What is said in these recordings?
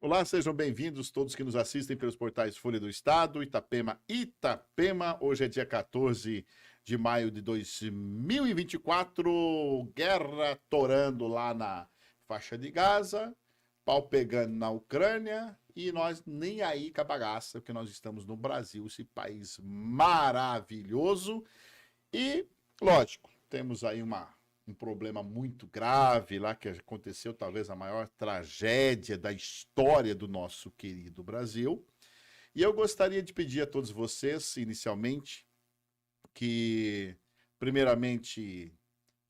Olá, sejam bem-vindos todos que nos assistem pelos portais Folha do Estado, Itapema. Hoje é dia 14 de maio de 2024, guerra torando lá na faixa de Gaza, pau pegando na Ucrânia e nós nem aí com a bagaça, porque nós estamos no Brasil, esse país maravilhoso. E, lógico, temos aí um problema muito grave lá que aconteceu, talvez a maior tragédia da história do nosso querido Brasil. E eu gostaria de pedir a todos vocês, inicialmente, que, primeiramente,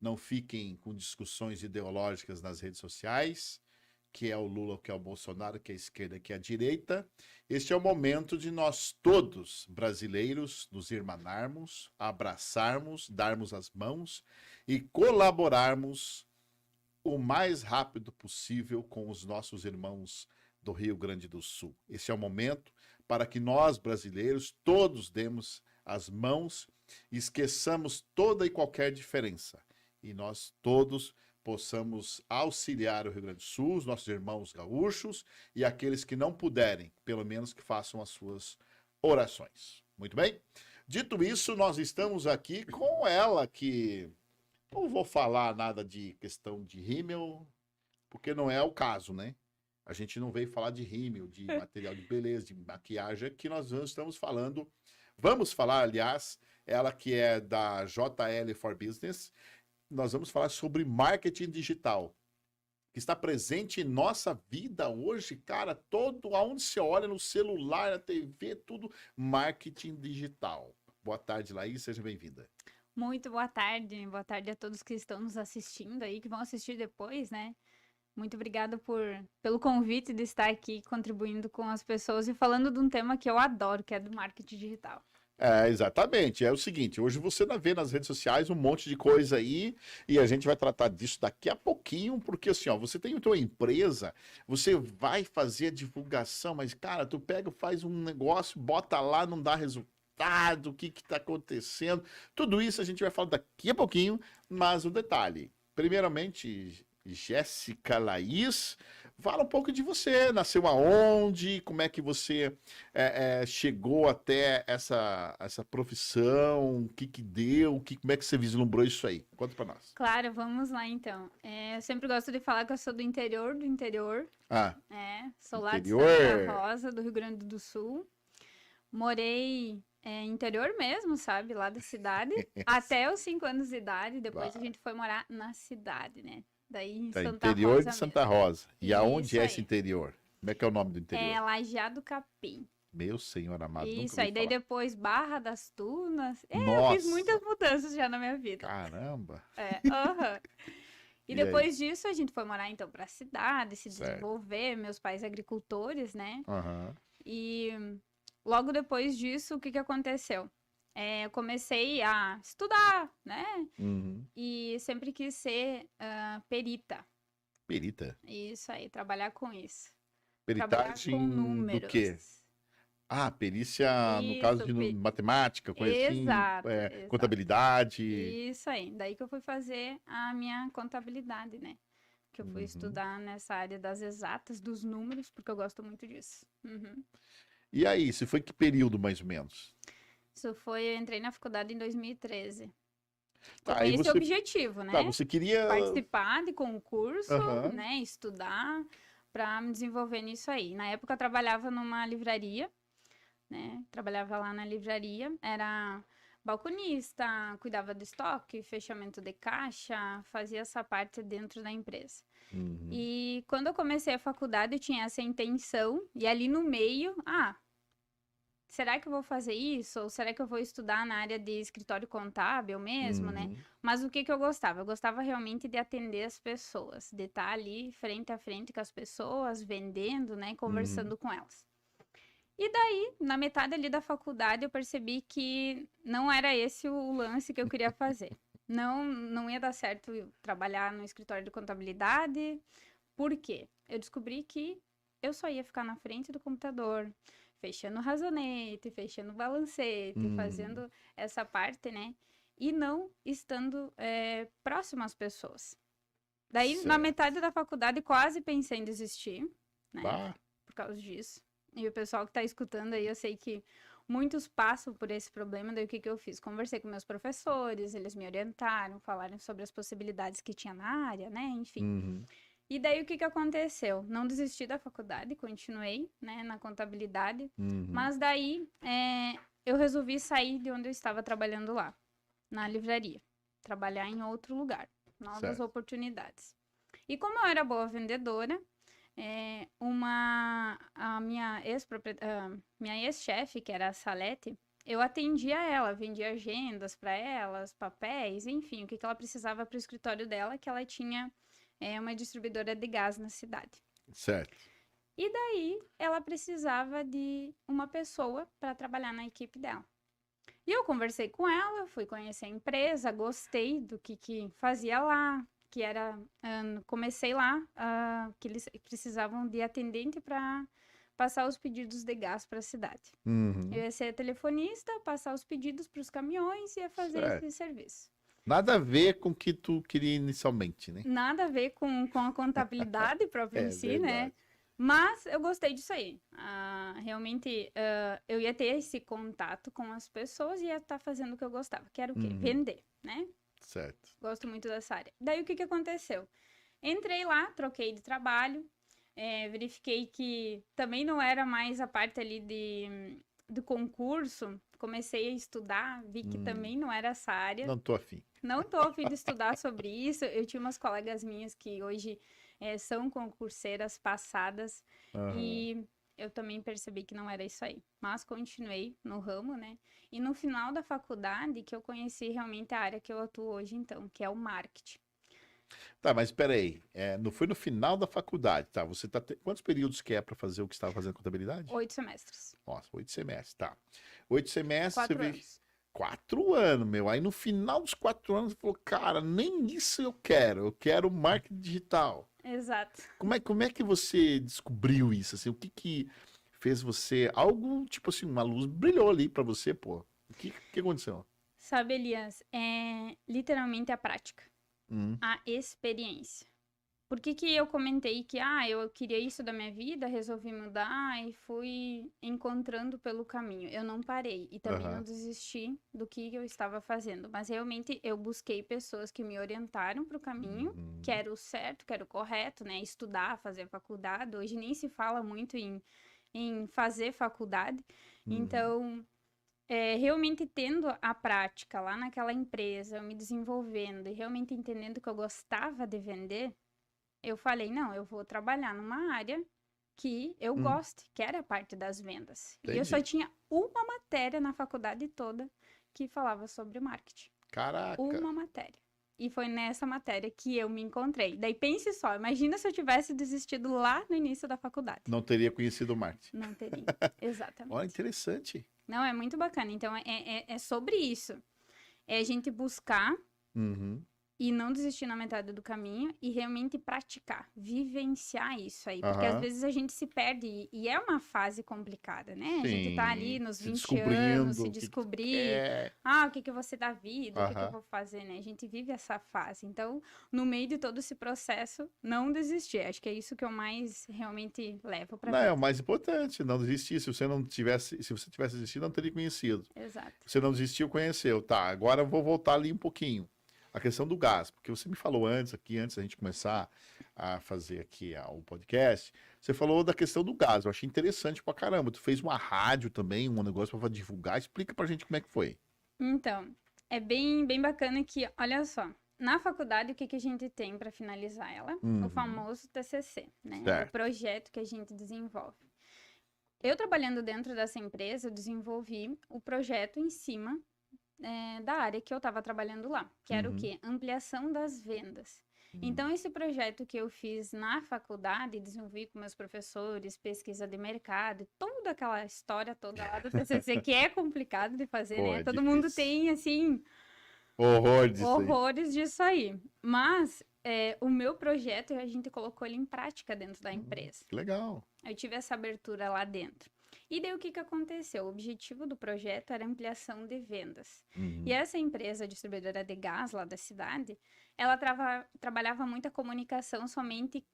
não fiquem com discussões ideológicas nas redes sociais, que é o Lula, que é o Bolsonaro, que é a esquerda, que é a direita. Este é o momento de nós todos, brasileiros, nos irmanarmos, abraçarmos, darmos as mãos e colaborarmos o mais rápido possível com os nossos irmãos do Rio Grande do Sul. Esse é o momento para que nós, brasileiros, todos demos as mãos e esqueçamos toda e qualquer diferença. E nós todos possamos auxiliar o Rio Grande do Sul, os nossos irmãos gaúchos e aqueles que não puderem, pelo menos que façam as suas orações. Muito bem? Dito isso, nós estamos aqui com ela que não vou falar nada de questão de rímel, porque não é o caso, né? A gente não veio falar de rímel, de material de beleza, de maquiagem, que nós estamos falando. Vamos falar, aliás, ela que é da JL for Business. Nós vamos falar sobre marketing digital, que está presente em nossa vida hoje, cara, todo aonde você olha no celular, na TV, tudo marketing digital. Boa tarde, Laís, seja bem-vinda. Muito boa tarde a todos que estão nos assistindo aí, que vão assistir depois, né? Muito obrigada pelo convite de estar aqui contribuindo com as pessoas e falando de um tema que eu adoro, que é do marketing digital. É, exatamente. É o seguinte, hoje você vai ver nas redes sociais um monte de coisa aí e a gente vai tratar disso daqui a pouquinho, porque assim, ó, você tem a tua empresa, você vai fazer a divulgação, mas cara, tu pega, faz um negócio, bota lá, não dá resultado, o que que tá acontecendo? Tudo isso a gente vai falar daqui a pouquinho, mas o detalhe, primeiramente, Jéssica Laís, fala um pouco de você, nasceu aonde, como é que você chegou até essa profissão, o que que deu, como é que você vislumbrou isso aí? Conta pra nós. Claro, vamos lá então. Eu sempre gosto de falar que eu sou do interior, Ah, sou lá de Santa interior. Rosa, do Rio Grande do Sul. Morei interior mesmo, sabe? Lá da cidade, até os 5 anos de idade. Depois a Ah, gente foi morar na cidade, né? Daí em tá, Santa interior de Rosa Santa mesmo. Rosa. E aonde Isso é esse aí. interior? Como é que é o nome do É interior? Lajeado Capim. Meu senhor amado, nunca Isso ouvi aí. Daí falar. depois Barra das Tunas. Eu fiz Nossa, muitas mudanças já na minha vida. caramba. Aham. E E aí? depois disso a gente foi morar então pra cidade, se Certo. desenvolver. Meus pais agricultores, né? Aham. E logo depois disso, o que que aconteceu? Eu comecei a estudar, né? Uhum. E sempre quis ser perita. Perita. Isso aí, trabalhar com isso. Trabalhar com Peritagem do quê? números. Ah, perícia, no caso Isso, de matemática, coisa assim, exato, exato. contabilidade. Isso aí. Daí que eu fui fazer a minha contabilidade, né? Que eu fui Uhum. estudar nessa área das exatas, dos números, porque eu gosto muito disso. Uhum. E aí, se foi que período mais ou menos? Isso foi, eu entrei na faculdade em 2013. Tá, Com aí esse você, objetivo, tá, né? você queria, Participar de concurso, aham, né? Estudar para me desenvolver nisso aí. Na época eu trabalhava numa livraria, né? Trabalhava lá na livraria, era balconista, cuidava do estoque, fechamento de caixa, fazia essa parte dentro da empresa. uhum, E quando eu comecei a faculdade, eu tinha essa intenção, e ali no meio, será que eu vou fazer isso? Ou será que eu vou estudar na área de escritório contábil mesmo, né? uhum, Mas o que que eu gostava? Eu gostava realmente de atender as pessoas, de estar ali frente a frente com as pessoas, vendendo, né? uhum, Conversando com elas. E daí, na metade ali da faculdade, eu percebi que não era esse o lance que eu queria fazer. Não, não ia dar certo eu trabalhar no escritório de contabilidade. Por quê? Eu descobri que eu só ia ficar na frente do computador, fechando o razonete, fechando o balancete, uhum. fazendo essa parte, né? E não estando próximo às pessoas. Daí, na Certo. metade da faculdade, quase pensei em desistir, né? Bah. por causa disso. E o pessoal que tá escutando aí, eu sei que muitos passam por esse problema. Daí o que que eu fiz? Conversei com meus professores, eles me orientaram, falaram sobre as possibilidades que tinha na área, né? Enfim. Uhum. E daí o que que aconteceu? Não desisti da faculdade, continuei, né, na contabilidade. Uhum. Mas daí eu resolvi sair de onde eu estava trabalhando lá, na livraria. Trabalhar em outro lugar, novas Certo. oportunidades. E como eu era boa vendedora, a minha ex-chefe, que era a Salete, eu atendia ela, vendia agendas para elas, papéis, enfim, o que que ela precisava para o escritório dela, que ela tinha uma distribuidora de gás na cidade. Certo. E daí ela precisava de uma pessoa para trabalhar na equipe dela. E eu conversei com ela, fui conhecer a empresa, gostei do que fazia lá, que era, comecei lá, que eles precisavam de atendente para passar os pedidos de gás para a cidade. Uhum. Eu ia ser telefonista, passar os pedidos para os caminhões e ia fazer Certo. esse serviço. Nada a ver com o que tu queria inicialmente, né? Nada a ver com a contabilidade própria em si, né? verdade. Mas eu gostei disso aí. Realmente, eu ia ter esse contato com as pessoas e ia estar fazendo o que eu gostava, que era o quê? Uhum. Vender, né? Certo. Gosto muito dessa área. Daí, o que que aconteceu? Entrei lá, troquei de trabalho, verifiquei que também não era mais a parte ali do concurso. Comecei a estudar, vi que também não era essa área. Não tô afim. Não tô a fim de estudar sobre isso. Eu tinha umas colegas minhas que hoje são concurseiras passadas Aham. e eu também percebi que não era isso aí. Mas continuei no ramo, né? E no final da faculdade que eu conheci realmente a área que eu atuo hoje, então, que é o marketing. Tá, mas espera aí. Foi no final da faculdade, tá? Você tá quantos períodos que é para fazer o que você estava fazendo contabilidade? 8 semestres. Nossa, 8 semestres, tá. 8 semestres, 4 você vê. anos. 4 anos, meu. Aí no final dos 4 anos, você falou, cara, nem isso eu quero marketing digital. Exato. Como é que você descobriu isso? Assim, o que fez você. Algo, tipo assim, uma luz brilhou ali pra você, pô. O que aconteceu? Sabe, Elias, é literalmente a prática, Hum. a experiência. Por que que eu comentei que eu queria isso da minha vida, resolvi mudar e fui encontrando pelo caminho. Eu não parei e também Aham. não desisti do que eu estava fazendo, mas realmente eu busquei pessoas que me orientaram para o caminho, Uhum. que era o certo, que era o correto, né? Estudar, fazer faculdade. Hoje nem se fala muito em fazer faculdade. Uhum. Então, realmente tendo a prática lá naquela empresa, eu me desenvolvendo e realmente entendendo que eu gostava de vender, eu falei, não, eu vou trabalhar numa área que eu goste, que era a parte das vendas. E eu só Entendi. tinha uma matéria na faculdade toda que falava sobre marketing. Caraca. Uma matéria. E foi nessa matéria que eu me encontrei. Daí pense só, imagina se eu tivesse desistido lá no início da faculdade. Não teria conhecido o marketing. Não teria. Exatamente. Olha, interessante. Não, é muito bacana. Então, é sobre isso. É a gente buscar Uhum. e não desistir na metade do caminho e realmente praticar, vivenciar isso aí. Porque às Aham. vezes a gente se perde e é uma fase complicada, né? A gente tá ali Sim. nos Se 20 anos, descobrindo se o que tu descobrir, quer. o que que eu vou ser da vida, o que que eu Aham. vou fazer, né? A gente vive essa fase. Então, no meio de todo esse processo, não desistir. Acho que é isso que eu mais realmente levo pra Não, é o vida. mais importante, não desistir. Se você tivesse desistido, não teria conhecido. Exato. Você não desistiu, conheceu. Tá, agora eu vou voltar ali um pouquinho. A questão do gás, porque você me falou antes da gente começar a fazer aqui o podcast, você falou da questão do gás. Eu achei interessante pra caramba. Tu fez uma rádio também, um negócio pra divulgar. Explica pra gente como é que foi. Então, é bem, bem bacana que, olha só, na faculdade, o que que a gente tem para finalizar ela? Uhum. O famoso TCC, né? Certo. O projeto que a gente desenvolve. Eu trabalhando dentro dessa empresa, eu desenvolvi o projeto em cima da área que eu estava trabalhando lá, que era o Uhum. quê? Ampliação das vendas. Então, esse projeto que eu fiz na faculdade, desenvolvi com meus professores, pesquisa de mercado, toda aquela história toda lá do TCC, que é complicado de fazer, Pô, né? é Todo mundo difícil. tem, assim, Horror disso aí. horrores disso aí. Mas o meu projeto, a gente colocou ele em prática dentro da empresa. Que legal. Eu tive essa abertura lá dentro. E daí o que que aconteceu? O objetivo do projeto era ampliação de vendas. Uhum. E essa empresa distribuidora de gás lá da cidade, ela trabalhava muita comunicação somente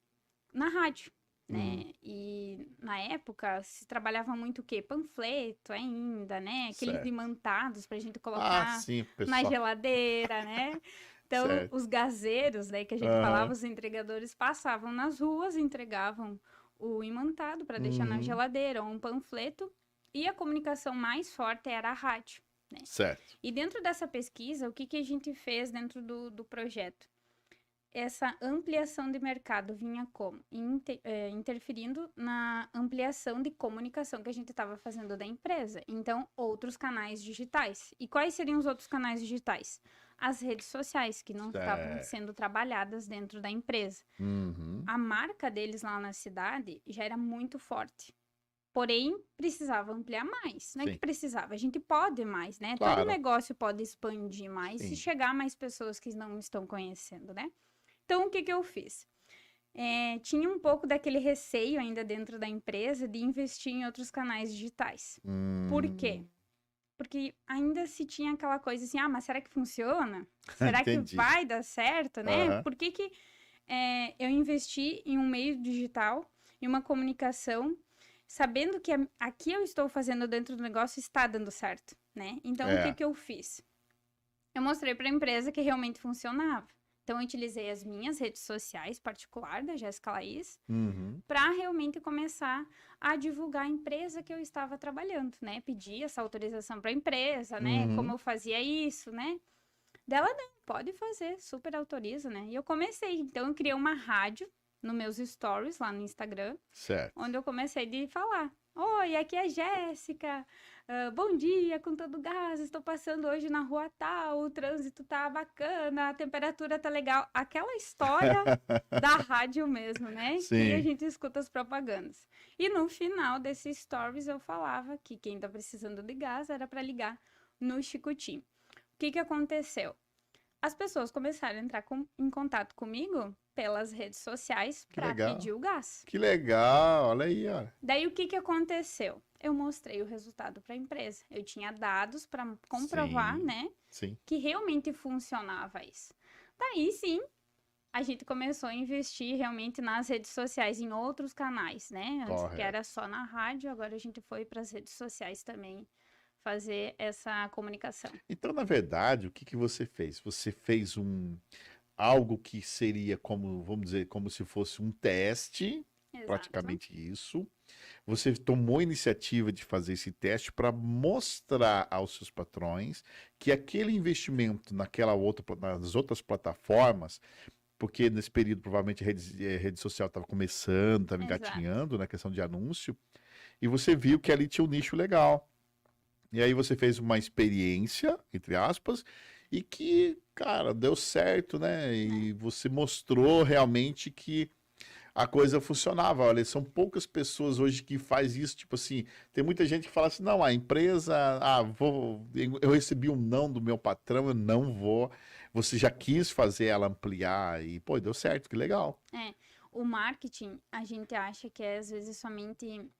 na rádio. né? E na época se trabalhava muito o quê? Panfleto ainda, né? Aqueles Certo. imantados pra gente Ah, colocar sim, na pessoal. geladeira, né? Então, Certo. os gazeiros, né, que a gente falava, Aham. os entregadores passavam nas ruas, entregavam o imantado para deixar na Uhum. geladeira ou um panfleto, e a comunicação mais forte era a rádio, né? Certo. E dentro dessa pesquisa, o que que a gente fez dentro do projeto? Essa ampliação de mercado vinha como? Interferindo na ampliação de comunicação que a gente estava fazendo da empresa. Então, outros canais digitais. E quais seriam os outros canais digitais? As redes sociais, que não estavam Certo. sendo trabalhadas dentro da empresa. Uhum. A marca deles lá na cidade já era muito forte. Porém, precisava ampliar mais. Não é que Sim. precisava, a gente pode mais, né? Todo Claro. negócio pode expandir mais se Sim. chegar a mais pessoas que não estão conhecendo, né? Então, o que que eu fiz? Tinha um pouco daquele receio ainda dentro da empresa de investir em outros canais digitais. Por quê? Hum. Porque ainda se tinha aquela coisa assim, ah, mas será que funciona? Será que Entendi. vai dar certo, né? Aham. Por que que eu investi em um meio digital, em uma comunicação, sabendo que aqui eu estou fazendo dentro do negócio está dando certo, né? Então, o que É. que eu fiz? Eu mostrei para a empresa que realmente funcionava. Então, eu utilizei as minhas redes sociais particular da Jéssica Laís Uhum. para realmente começar a divulgar a empresa que eu estava trabalhando, né? Pedir essa autorização para a empresa, né? Como Uhum. eu fazia isso, né? Dela não, pode fazer, super autoriza, né? E eu comecei. Então, eu criei uma rádio nos meus stories lá no Instagram, Certo. onde eu comecei de falar. Oi, aqui é a Jéssica. Bom dia, com todo gás. Estou passando hoje na rua tal. O trânsito tá bacana, a temperatura tá legal. Aquela história da rádio mesmo, né? Que a Sim. gente escuta as propagandas. E no final desses stories eu falava que quem tá precisando de gás era para ligar no Chicotim. O que que aconteceu? As pessoas começaram a entrar em contato comigo pelas redes sociais Que para legal. pedir o gás. Que legal. Olha aí, ó. Daí o que que aconteceu? Eu mostrei o resultado para a empresa. Eu tinha dados para comprovar, Sim. né, Sim. que realmente funcionava isso. Daí sim, a gente começou a investir realmente nas redes sociais, em outros canais, né? Antes que Correto. era só na rádio, agora a gente foi para as redes sociais também fazer essa comunicação. Então, na verdade, o que que você fez? Você fez algo que seria como, vamos dizer, como se fosse um teste, Exato. praticamente isso. Você tomou a iniciativa de fazer esse teste para mostrar aos seus patrões que aquele investimento nas outras plataformas, porque nesse período provavelmente a rede social estava começando, estava Exato. engatinhando na questão de anúncio, e você viu que ali tinha um nicho legal. E aí você fez uma experiência, entre aspas, e que, cara, deu certo, né? Né? E você mostrou realmente que a coisa funcionava. Olha, são poucas pessoas hoje que faz isso, tipo assim, tem muita gente que fala assim, não, a empresa, eu recebi um não do meu patrão, eu não vou. Você já quis fazer ela ampliar e, pô, deu certo, que legal. É, o marketing, a gente acha que é às vezes somente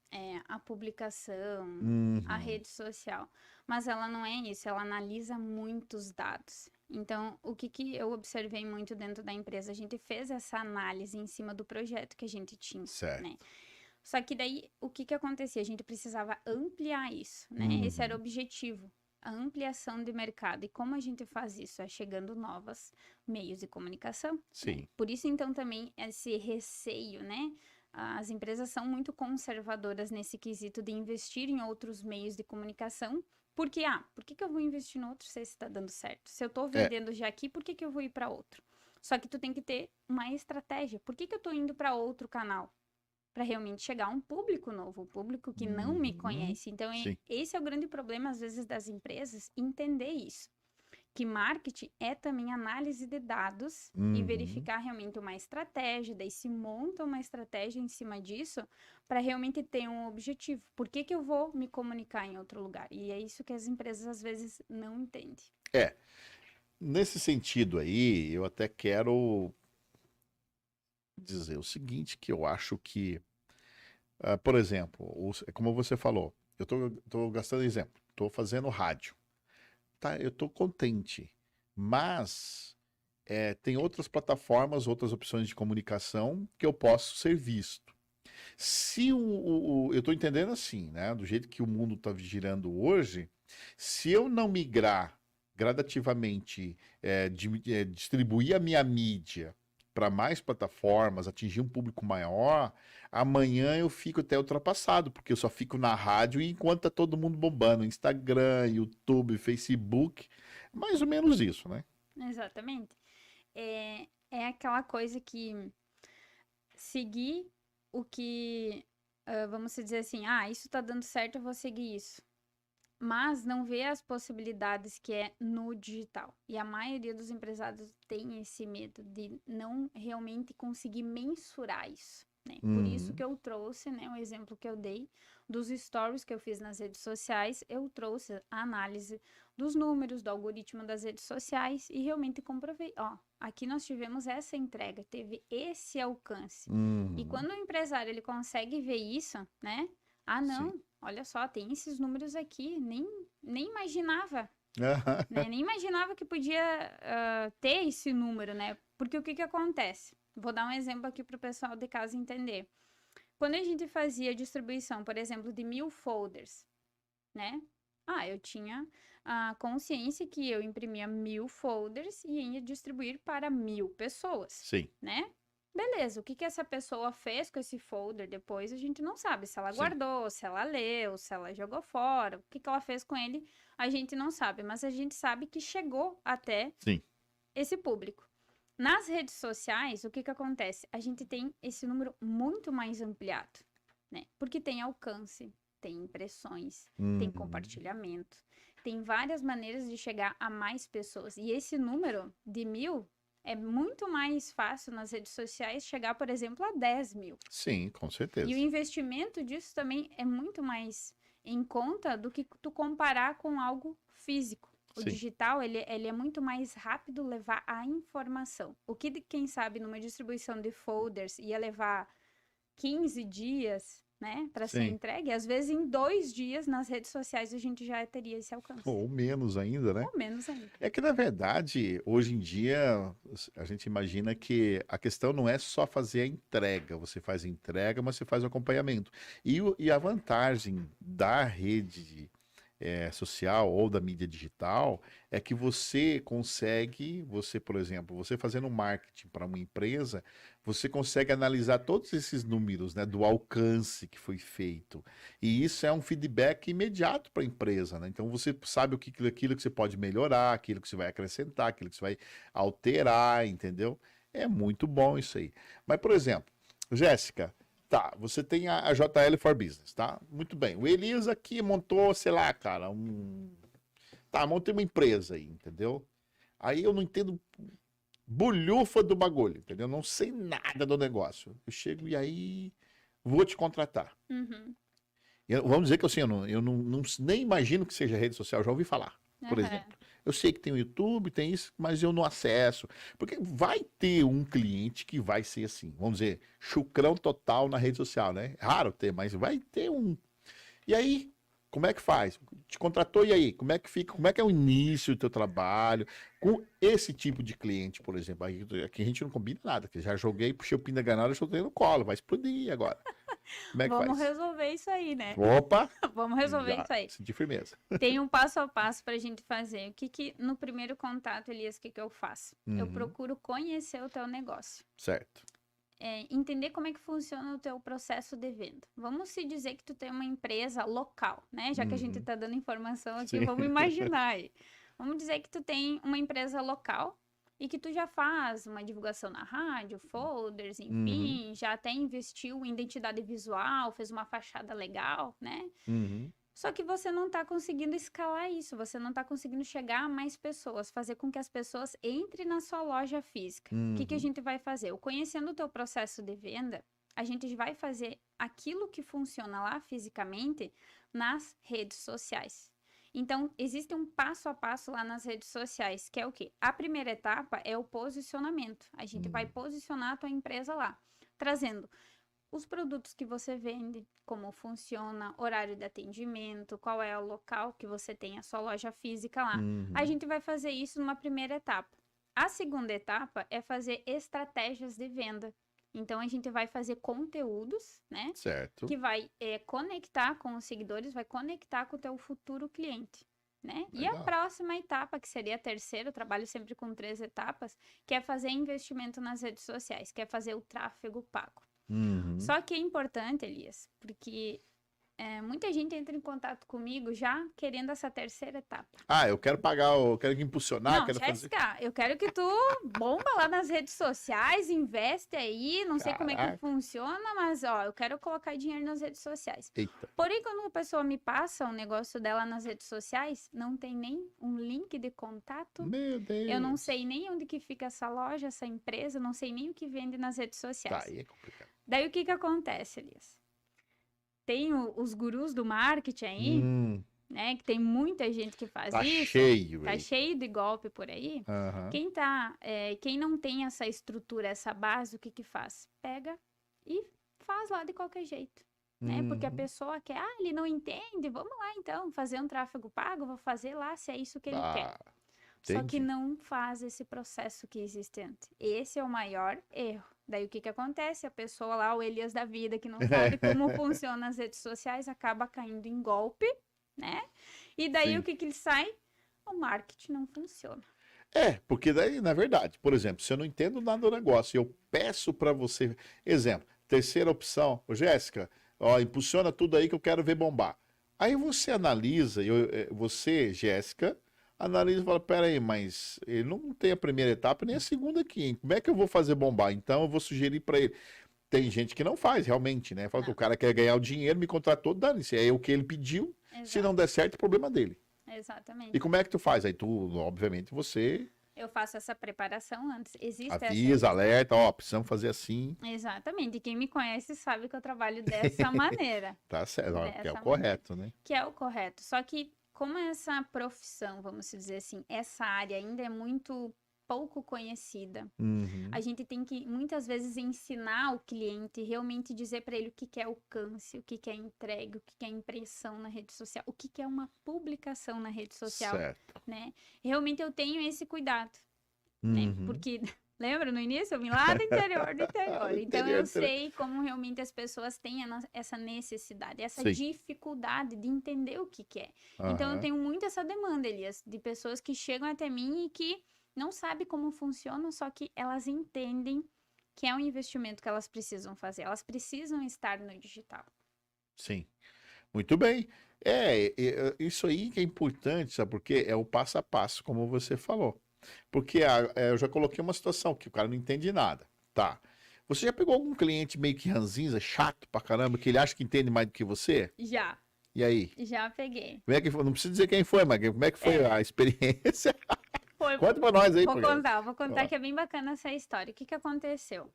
a publicação, a Uhum, rede social, mas ela não é isso, ela analisa muitos dados. Então, o que que eu observei muito dentro da empresa? A gente fez essa análise em cima do projeto que a gente tinha, né? certo. Só que daí, o que que acontecia? A gente precisava ampliar isso, né? Esse era o Uhum, objetivo, a ampliação de mercado. E como a gente faz isso? É chegando novos meios de comunicação, né? sim, Por isso, então, também esse receio, né? As empresas são muito conservadoras nesse quesito de investir em outros meios de comunicação. Porque, por que que eu vou investir no outro se esse está dando certo? Se eu estou é, vendendo já aqui, por que que eu vou ir para outro? Só que tu tem que ter uma estratégia. Por que que eu estou indo para outro canal? Para realmente chegar a um público novo, um público que não me uhum, conhece. Então, sim, esse é o grande problema, às vezes, das empresas, entender isso. Que marketing é também análise de dados e uhum. verificar realmente uma estratégia, daí se monta uma estratégia em cima disso para realmente ter um objetivo. Por que que eu vou me comunicar em outro lugar? E é isso que as empresas às vezes não entendem. É, nesse sentido aí, eu até quero dizer o seguinte, que eu acho que, por exemplo, como você falou, eu tô gastando exemplo, tô fazendo rádio, tá? Eu tô contente, mas tem outras plataformas, outras opções de comunicação que eu posso ser visto. Se eu estou entendendo assim, né? Do jeito que o mundo está girando hoje, se eu não migrar gradativamente, distribuir a minha mídia para mais plataformas, atingir um público maior, amanhã eu fico até ultrapassado, porque eu só fico na rádio e enquanto tá todo mundo bombando, Instagram, YouTube, Facebook, mais ou menos isso, né? Exatamente. É aquela coisa que seguir o que, vamos dizer assim, isso tá dando certo, eu vou seguir isso. Mas não vê as possibilidades que é no digital. E a maioria dos empresários tem esse medo de não realmente conseguir mensurar isso, né? Por isso que eu trouxe, né, o exemplo que eu dei dos stories que eu fiz nas redes sociais, eu trouxe a análise dos números, do algoritmo das redes sociais e realmente comprovei, aqui nós tivemos essa entrega, teve esse alcance. E quando o empresário ele consegue ver isso, né? Não, Sim. olha só, tem esses números aqui, nem imaginava, né? Nem imaginava que podia ter esse número, né? Porque o que acontece? Vou dar um exemplo aqui para o pessoal de casa entender. Quando a gente fazia distribuição, por exemplo, de 1000 folders, né? Eu tinha a consciência que eu imprimia 1000 folders e ia distribuir para 1000 pessoas, Sim. né? Beleza, o que essa pessoa fez com esse folder depois, a gente não sabe. Se ela Sim. guardou, se ela leu, se ela jogou fora, o que ela fez com ele, a gente não sabe. Mas a gente sabe que chegou até Sim. esse público. Nas redes sociais, o que acontece? A gente tem esse número muito mais ampliado, né? Porque tem alcance, tem impressões, tem compartilhamento, tem várias maneiras de chegar a mais pessoas. E esse número de 1000 é muito mais fácil nas redes sociais chegar, por exemplo, a 10.000. Sim, com certeza. E o investimento disso também é muito mais em conta do que tu comparar com algo físico. O Sim. digital, ele é muito mais rápido levar a informação. O que, quem sabe, numa distribuição de folders ia levar 15 dias, né, para ser Sim. entregue, às vezes em 2 dias nas redes sociais a gente já teria esse alcance. Ou menos ainda, né? Ou menos ainda. É que, na verdade, hoje em dia, a gente imagina que a questão não é só fazer a entrega. Você faz a entrega, mas você faz o acompanhamento. E a vantagem da rede social ou da mídia digital é que você consegue, por exemplo, você fazendo marketing para uma empresa, você consegue analisar todos esses números, né, do alcance que foi feito. E isso é um feedback imediato para a empresa, né? Então você sabe aquilo que você pode melhorar, aquilo que você vai acrescentar, aquilo que você vai alterar, entendeu? É muito bom isso aí. Mas, por exemplo, Jéssica, tá, você tem a JL for Business, tá? Muito bem. O Elias aqui montou, sei lá, cara, montei uma empresa aí, entendeu? Aí eu não entendo bulhufa do bagulho, entendeu? Não sei nada do negócio. Eu chego e aí vou te contratar. Vamos dizer que assim, eu não nem imagino que seja rede social, já ouvi falar, por exemplo. Eu sei que tem o YouTube, tem isso, mas eu não acesso. Porque vai ter um cliente que vai ser assim, vamos dizer, chucrão total na rede social, né? Raro ter, mas vai ter um. E aí, como é que faz? Te contratou e aí? Como é que fica? Como é que é o início do teu trabalho? Com esse tipo de cliente, por exemplo. Aqui a gente não combina nada, que já joguei, puxei o pino da ganada, soltei no colo, vai explodir agora. Como é que Vamos faz? resolver isso aí, né? Opa! Vamos resolver Já isso aí. senti firmeza. Tem um passo a passo para a gente fazer. No primeiro contato, Elias, o que eu faço? Eu procuro conhecer o teu negócio. Certo. Entender como é que funciona o teu processo de venda. Vamos se dizer que tu tem uma empresa local, né? Já que a gente está dando informação aqui, vamos imaginar aí. Vamos dizer que tu tem uma empresa local e que tu já faz uma divulgação na rádio, folders, enfim, já até investiu em identidade visual, fez uma fachada legal, né? Só que você não está conseguindo escalar isso, você não está conseguindo chegar a mais pessoas, fazer com que as pessoas entrem na sua loja física. O que a gente vai fazer? Conhecendo o teu processo de venda, a gente vai fazer aquilo que funciona lá fisicamente nas redes sociais. Então, existe um passo a passo lá nas redes sociais, que é o quê? A primeira etapa é o posicionamento. A gente vai posicionar a tua empresa lá, trazendo os produtos que você vende, como funciona, horário de atendimento, qual é o local que você tem a sua loja física lá. A gente vai fazer isso numa primeira etapa. A segunda etapa é fazer estratégias de venda. Então, a gente vai fazer conteúdos, né? Certo. Que vai conectar com os seguidores, vai conectar com o teu futuro cliente, né? E a Legal. próxima etapa, que seria a terceira, eu trabalho sempre com 3 etapas, que é fazer investimento nas redes sociais, que é fazer o tráfego pago. Uhum. Só que é importante, Elias, porque muita gente entra em contato comigo já querendo essa terceira etapa. Ah, eu quero pagar, eu quero impulsionar, Não, quero fazer. Jéssica, eu quero que tu bomba lá nas redes sociais, investe aí, não sei como é que Caraca. funciona, mas ó, eu quero colocar dinheiro nas redes sociais. Eita. Porém, quando uma pessoa me passa um negócio dela nas redes sociais, não tem nem um link de contato. Meu Deus. Eu não sei nem onde que fica essa loja, essa empresa, não sei nem o que vende nas redes sociais. Tá, aí é complicado. Daí o que acontece, Elias? Tem os gurus do marketing aí, né? Que tem muita gente que faz Tá isso. cheio, Tá aí. cheio de golpe por aí. Aham. Quem não tem essa estrutura, essa base, o que faz? Pega e faz lá de qualquer jeito, né? Porque a Uhum. pessoa quer, ele não entende, vamos lá então, fazer um tráfego pago, vou fazer lá se é isso que ele quer. Ah, Só que entendi. não faz esse processo que existe antes. Esse é o maior erro. Daí o que acontece? A pessoa lá, o Elias da vida, que não sabe como funcionam as redes sociais, acaba caindo em golpe, né? E daí Sim. o que ele sai? O marketing não funciona. Porque daí, na verdade, por exemplo, se eu não entendo nada do negócio e eu peço para você, exemplo, terceira opção, ô Jéssica, ó, impulsiona tudo aí que eu quero ver bombar. Aí você analisa, você, Jéssica, analisa e fala, peraí, mas ele não tem a primeira etapa nem a segunda aqui, hein? Como é que eu vou fazer bombar? Então eu vou sugerir para ele. Tem gente que não faz, realmente, né? Fala que o cara quer ganhar o dinheiro, me contratou, dane-se. É o que ele pediu, se não der certo, é problema dele. Exatamente. E como é que tu faz? Aí tu, obviamente, você Eu faço essa preparação antes. Existe avisa, alerta, ó, precisamos fazer assim. Exatamente. E quem me conhece sabe que eu trabalho dessa maneira. Tá certo, ó, que é Dessa o correto, né? Que é o correto. Só que como essa profissão, vamos dizer assim, essa área ainda é muito pouco conhecida, Uhum. a gente tem que muitas vezes ensinar o cliente, realmente dizer para ele o que é alcance, o que é entrega, o que é impressão na rede social, o que é uma publicação na rede social, Certo. né? Realmente eu tenho esse cuidado, né? Uhum. Porque lembra no início eu vim lá do interior, do interior. Do Então interior, eu sei como realmente as pessoas têm essa necessidade, essa Sim. dificuldade de entender o que é. Então eu Aham. tenho muito essa demanda, Elias, de pessoas que chegam até mim e que não sabem como funciona, só que elas entendem que é um investimento que elas precisam fazer. Elas precisam estar no digital. Sim. Muito bem. Isso aí que é importante, sabe? Porque é o passo a passo, como você falou. Porque eu já coloquei uma situação que o cara não entende nada. Tá. Você já pegou algum cliente meio que ranzinza, chato pra caramba, que ele acha que entende mais do que você? Já E aí? peguei. Como é que foi? Não precisa dizer quem foi, mas como é que foi a experiência? Conta pra nós aí, Vou porque- contar Ó. que é bem bacana essa história. O que aconteceu?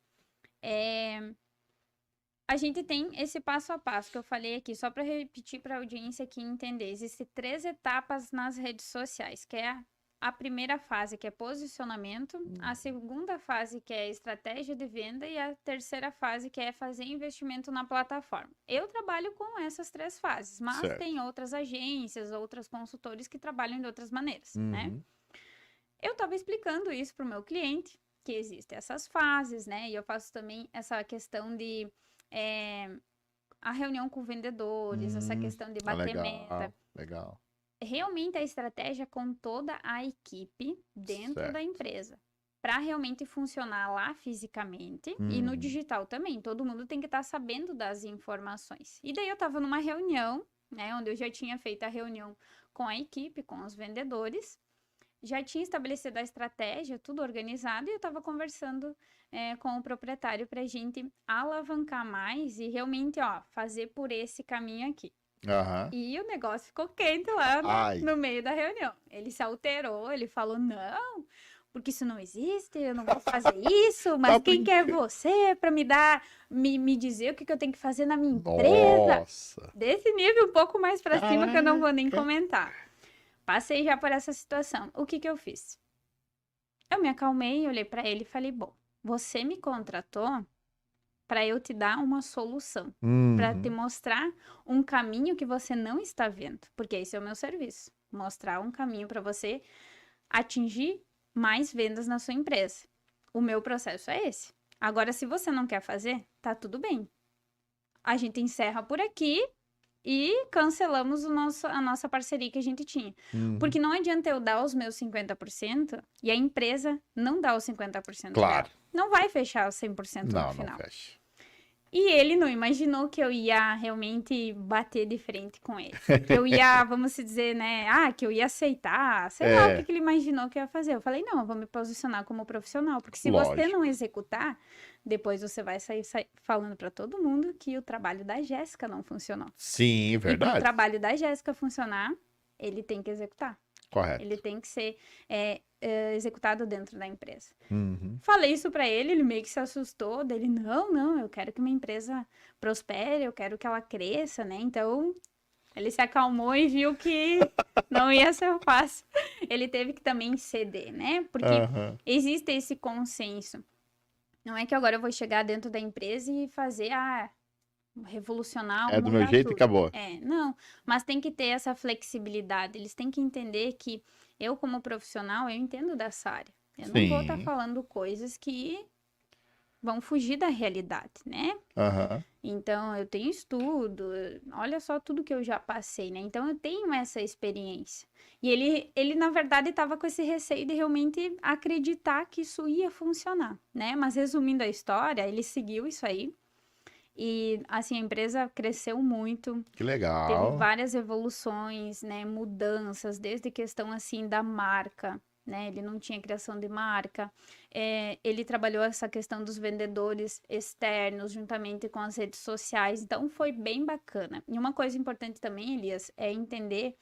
A gente tem esse passo a passo que eu falei aqui, só para repetir para a audiência aqui entender. Existem 3 etapas nas redes sociais, que é a primeira fase, que é posicionamento, a segunda fase, que é estratégia de venda, e a terceira fase, que é fazer investimento na plataforma. Eu trabalho com essas 3 fases, mas Certo. tem outras agências, outros consultores que trabalham de outras maneiras, né? Uhum. Eu estava explicando isso para o meu cliente, que existem essas fases, né? E eu faço também essa questão de a reunião com vendedores, essa questão de bater meta. Legal. Realmente a estratégia com toda a equipe dentro Certo. da empresa. Para realmente funcionar lá fisicamente e no digital também. Todo mundo tem que estar sabendo das informações. E daí eu estava numa reunião, né? Onde eu já tinha feito a reunião com a equipe, com os vendedores. Já tinha estabelecido a estratégia, tudo organizado, e eu estava conversando com o proprietário para a gente alavancar mais e realmente, fazer por esse caminho aqui. Aham. E o negócio ficou quente lá Ai. no meio da reunião. Ele se alterou, ele falou, não, porque isso não existe, eu não vou fazer isso, mas quem que é você para me dizer o que eu tenho que fazer na minha empresa? Nossa. Desse nível um pouco mais para cima que eu não vou nem Caraca. comentar. Passei já por essa situação. O que eu fiz? Eu me acalmei, olhei para ele e falei, bom, você me contratou para eu te dar uma solução, para te mostrar um caminho que você não está vendo, porque esse é o meu serviço, mostrar um caminho para você atingir mais vendas na sua empresa. O meu processo é esse. Agora, se você não quer fazer, tá tudo bem. A gente encerra por aqui e cancelamos a nossa parceria que a gente tinha. Uhum. Porque não adianta eu dar os meus 50% e a empresa não dar os 50% Claro. dela. Não vai fechar os 100% no Não final. fecha. E ele não imaginou que eu ia realmente bater de frente com ele. Que eu ia, vamos se dizer, né? Que eu ia aceitar. Sei lá o que ele imaginou que eu ia fazer. Eu falei, não, eu vou me posicionar como profissional. Porque se você não executar, depois você vai sair falando para todo mundo que o trabalho da Jéssica não funcionou. Sim, E para o verdade. trabalho da Jéssica funcionar, ele tem que executar. Correto. Ele tem que ser executado dentro da empresa. Uhum. Falei isso pra ele meio que se assustou. Dele, não, eu quero que minha empresa prospere, eu quero que ela cresça, né? Então, ele se acalmou e viu que não ia ser fácil. Ele teve que também ceder, né? Porque existe esse consenso. Não é que agora eu vou chegar dentro da empresa e fazer, revolucionar, do meu jeito tudo. e acabou. Não, mas tem que ter essa flexibilidade. Eles têm que entender que eu, como profissional, eu entendo dessa área. Eu não vou estar falando coisas que vão fugir da realidade, né? Então, eu tenho estudo, olha só tudo que eu já passei, né? Então, eu tenho essa experiência. E ele na verdade, estava com esse receio de realmente acreditar que isso ia funcionar, né? Mas, resumindo a história, ele seguiu isso aí. E, assim, a empresa cresceu muito. Que legal. Teve várias evoluções, né? Mudanças, desde questão, assim, da marca, né? Ele não tinha criação de marca. Ele trabalhou essa questão dos vendedores externos, juntamente com as redes sociais. Então, foi bem bacana. E uma coisa importante também, Elias, é entender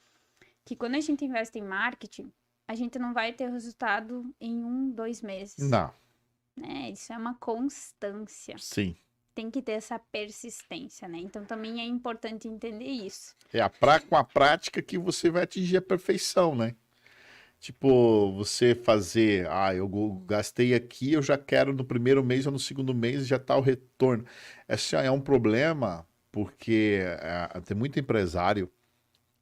que quando a gente investe em marketing, a gente não vai ter resultado em 1, 2 meses. Não. Né? Isso é uma constância. Sim. Tem que ter essa persistência, né? Então, também é importante entender isso. Com a prática que você vai atingir a perfeição, né? Tipo, você fazer, eu gastei aqui, eu já quero no primeiro mês ou no segundo mês já tá o retorno. Esse é um problema, porque tem muito empresário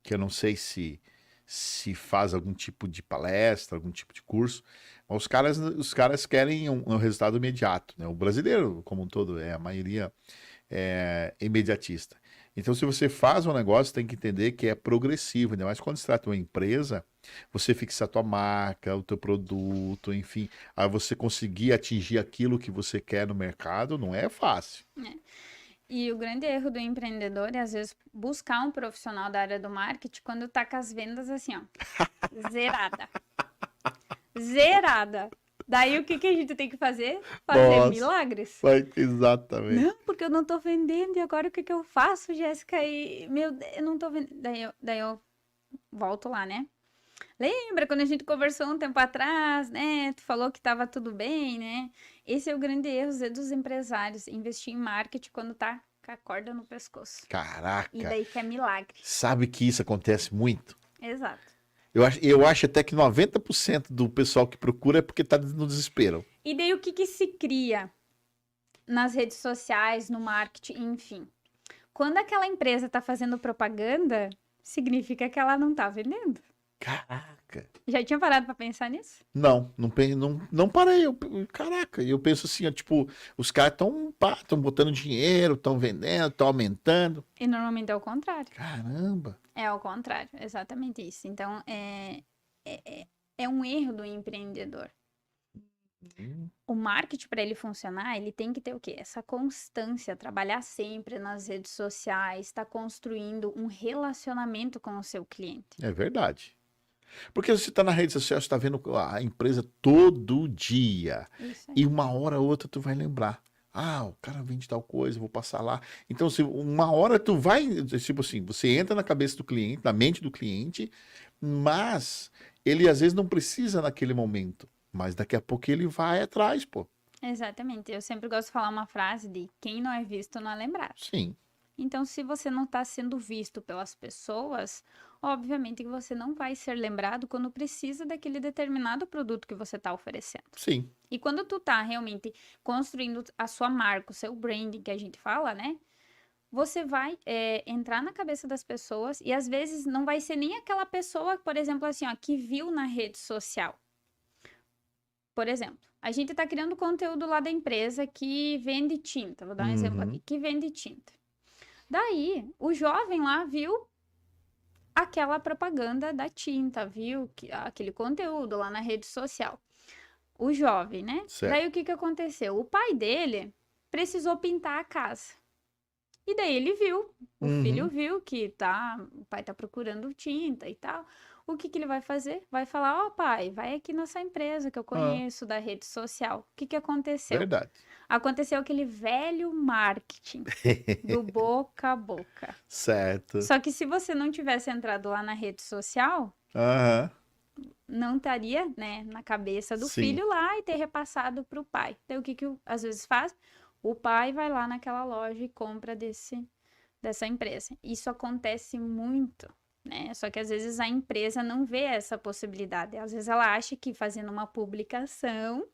que eu não sei se faz algum tipo de palestra, algum tipo de curso, mas os caras querem um resultado imediato, né? O brasileiro, como um todo, a maioria é imediatista. Então, se você faz um negócio, tem que entender que é progressivo, ainda mais quando se trata de uma empresa, você fixa a tua marca, o teu produto, enfim, aí você conseguir atingir aquilo que você quer no mercado, não é fácil. E o grande erro do empreendedor é, às vezes, buscar um profissional da área do marketing quando tá com as vendas assim, ó, zerada. Zerada. Daí, o que a gente tem que fazer? Fazer milagres. Exatamente. Não, porque eu não tô vendendo, e agora o que eu faço, Jéssica? E, meu Deus, eu não tô vendendo. Daí eu volto lá, né? Lembra quando a gente conversou um tempo atrás, né? Tu falou que tava tudo bem, né? Esse é o grande erro dos empresários, investir em marketing quando tá com a corda no pescoço. Caraca. E daí que é milagre. Sabe que isso acontece muito? Exato. Eu acho até que 90% do pessoal que procura é porque tá no desespero. E daí o que se cria nas redes sociais, no marketing, enfim? Quando aquela empresa tá fazendo propaganda, significa que ela não tá vendendo. Caraca. Já tinha parado pra pensar nisso? Não parei. Caraca, eu penso assim, tipo, os caras estão botando dinheiro, estão vendendo, estão aumentando. E normalmente é o contrário. Caramba. É ao contrário, exatamente isso. Então, é um erro do empreendedor. O marketing, para ele funcionar, ele tem que ter o quê? Essa constância, trabalhar sempre nas redes sociais, estar construindo um relacionamento com o seu cliente. É verdade. Porque você está na rede social, você está vendo a empresa todo dia. Isso aí. E uma hora ou outra tu vai lembrar. O cara vende tal coisa, vou passar lá. Então, uma hora tu vai, tipo assim, você entra na cabeça do cliente, na mente do cliente, mas ele às vezes não precisa naquele momento. Mas daqui a pouco ele vai atrás, pô. Exatamente. Eu sempre gosto de falar uma frase de quem não é visto não é lembrado. Sim. Então, se você não está sendo visto pelas pessoas, obviamente que você não vai ser lembrado quando precisa daquele determinado produto que você está oferecendo. Sim. E quando tu tá realmente construindo a sua marca, o seu branding, que a gente fala, né? Você vai entrar na cabeça das pessoas e às vezes não vai ser nem aquela pessoa, por exemplo, assim, ó, que viu na rede social. por exemplo, a gente está criando conteúdo lá da empresa que vende tinta. Vou dar um exemplo aqui, que vende tinta. Daí, o jovem lá viu aquela propaganda da tinta, viu aquele conteúdo lá na rede social. O jovem, né? Certo. Daí, o que aconteceu? O pai dele precisou pintar a casa. E daí ele viu, o filho viu que o pai tá procurando tinta e tal. O que ele vai fazer? Vai falar, ó pai, vai aqui nessa empresa que eu conheço da rede social. O que aconteceu? Verdade. Aconteceu aquele velho marketing do boca a boca. Certo. Só que se você não tivesse entrado lá na rede social, não estaria, né, na cabeça do filho lá e ter repassado para o pai. Então, o que às vezes faz? O pai vai lá naquela loja e compra dessa empresa. Isso acontece muito, né? Só que às vezes a empresa não vê essa possibilidade. Às vezes ela acha que fazendo uma publicação,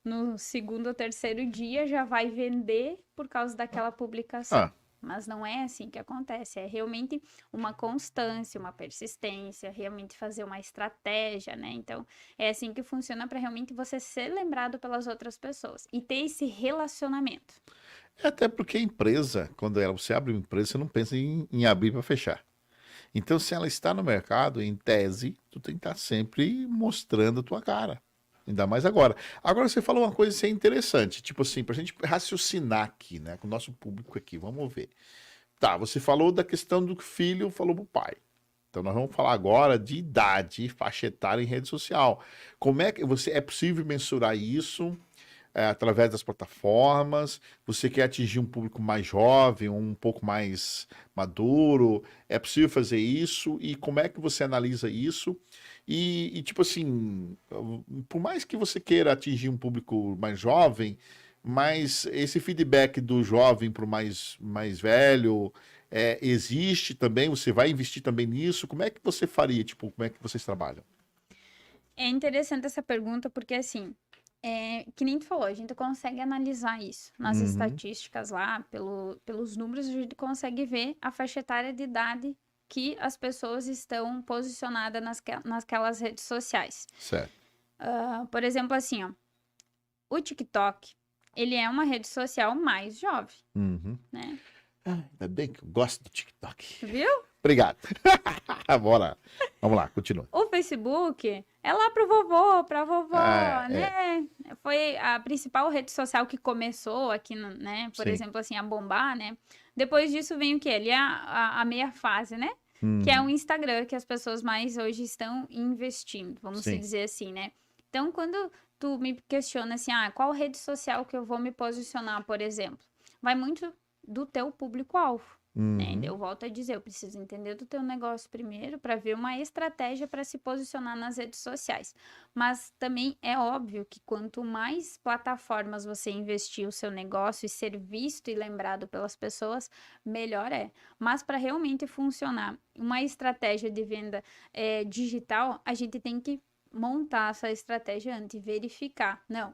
no segundo ou terceiro dia já vai vender por causa daquela publicação. Mas não é assim que acontece. É realmente uma constância, uma persistência, realmente fazer uma estratégia, né? Então, é assim que funciona para realmente você ser lembrado pelas outras pessoas e ter esse relacionamento. Até porque a empresa, quando você abre uma empresa, você não pensa em abrir para fechar. Então, se ela está no mercado, em tese, tu tem que estar sempre mostrando a tua cara. Ainda mais agora. Agora você falou uma coisa assim, interessante, tipo assim, pra gente raciocinar aqui, né, com o nosso público aqui, vamos ver. Tá, você falou da questão do filho falou pro pai. Então nós vamos falar agora de idade, faixa etária em rede social. Como é que é possível mensurar isso através das plataformas? Você quer atingir um público mais jovem, um pouco mais maduro? É possível fazer isso? E como é que você analisa isso? E tipo assim, por mais que você queira atingir um público mais jovem, mas esse feedback do jovem para o mais velho existe também? Você vai investir também nisso? Como é que você faria? Tipo, como é que vocês trabalham? É interessante essa pergunta porque, assim, que nem tu falou, a gente consegue analisar isso nas estatísticas lá, pelos números, a gente consegue ver a faixa etária de idade que as pessoas estão posicionadas naquelas redes sociais. Certo. Por exemplo, assim, ó, o TikTok, ele é uma rede social mais jovem, né? Ainda bem que eu gosto do TikTok. Viu? Obrigado. Bora. Vamos lá, continua. O Facebook é lá pro vovô, pra vovó, né? Foi a principal rede social que começou aqui, né? Por exemplo, assim, a bombar, né? Depois disso vem o quê? Ali a meia fase, né? Que é o Instagram, que as pessoas mais hoje estão investindo, vamos dizer assim, né? Então, quando tu me questiona assim, qual rede social que eu vou me posicionar, por exemplo? Vai muito do teu público-alvo. Né? Eu volto a dizer, eu preciso entender do teu negócio primeiro para ver uma estratégia para se posicionar nas redes sociais. Mas também é óbvio que quanto mais plataformas você investir o seu negócio e ser visto e lembrado pelas pessoas, melhor é. Mas para realmente funcionar uma estratégia de venda digital, a gente tem que montar essa estratégia antes, verificar. Não.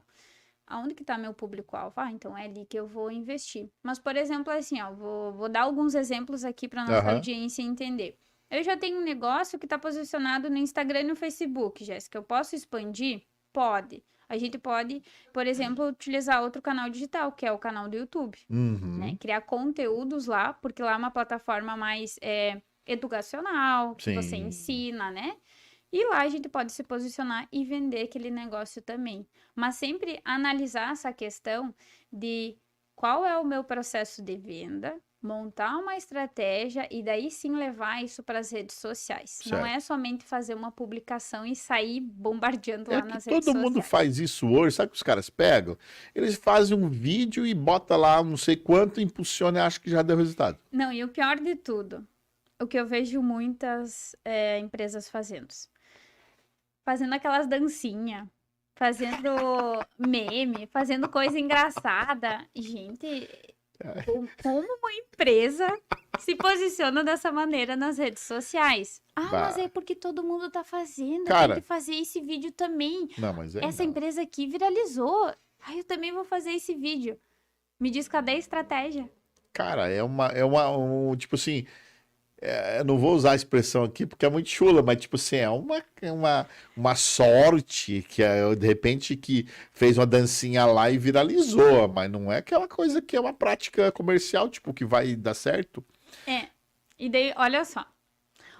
Aonde que está meu público-alvo? Então é ali que eu vou investir. Mas, por exemplo, assim, ó, vou dar alguns exemplos aqui para nossa audiência entender. Eu já tenho um negócio que está posicionado no Instagram e no Facebook, Jéssica. Eu posso expandir? Pode. A gente pode, por exemplo, utilizar outro canal digital, que é o canal do YouTube. Né? Criar conteúdos lá, porque lá é uma plataforma mais educacional, que você ensina, né? E lá a gente pode se posicionar e vender aquele negócio também. Mas sempre analisar essa questão de qual é o meu processo de venda, montar uma estratégia e daí sim levar isso para as redes sociais. Certo. Não é somente fazer uma publicação e sair bombardeando lá nas redes sociais. Todo mundo faz isso hoje, sabe o que os caras pegam? Eles fazem um vídeo e bota lá não sei quanto, impulsiona e acha que já deu resultado. Não, e o pior de tudo, o que eu vejo muitas empresas fazendo aquelas dancinhas, fazendo meme, fazendo coisa engraçada. Gente, como uma empresa se posiciona dessa maneira nas redes sociais? Mas é porque todo mundo tá fazendo, cara, tem que fazer esse vídeo também. Não, mas essa empresa aqui viralizou. Eu também vou fazer esse vídeo. Me diz, cadê a estratégia? Cara, tipo assim, eu não vou usar a expressão aqui porque é muito chula, mas tipo assim, é uma sorte que de repente que fez uma dancinha lá e viralizou, mas não é aquela coisa que é uma prática comercial, tipo, que vai dar certo. É. E daí, olha só.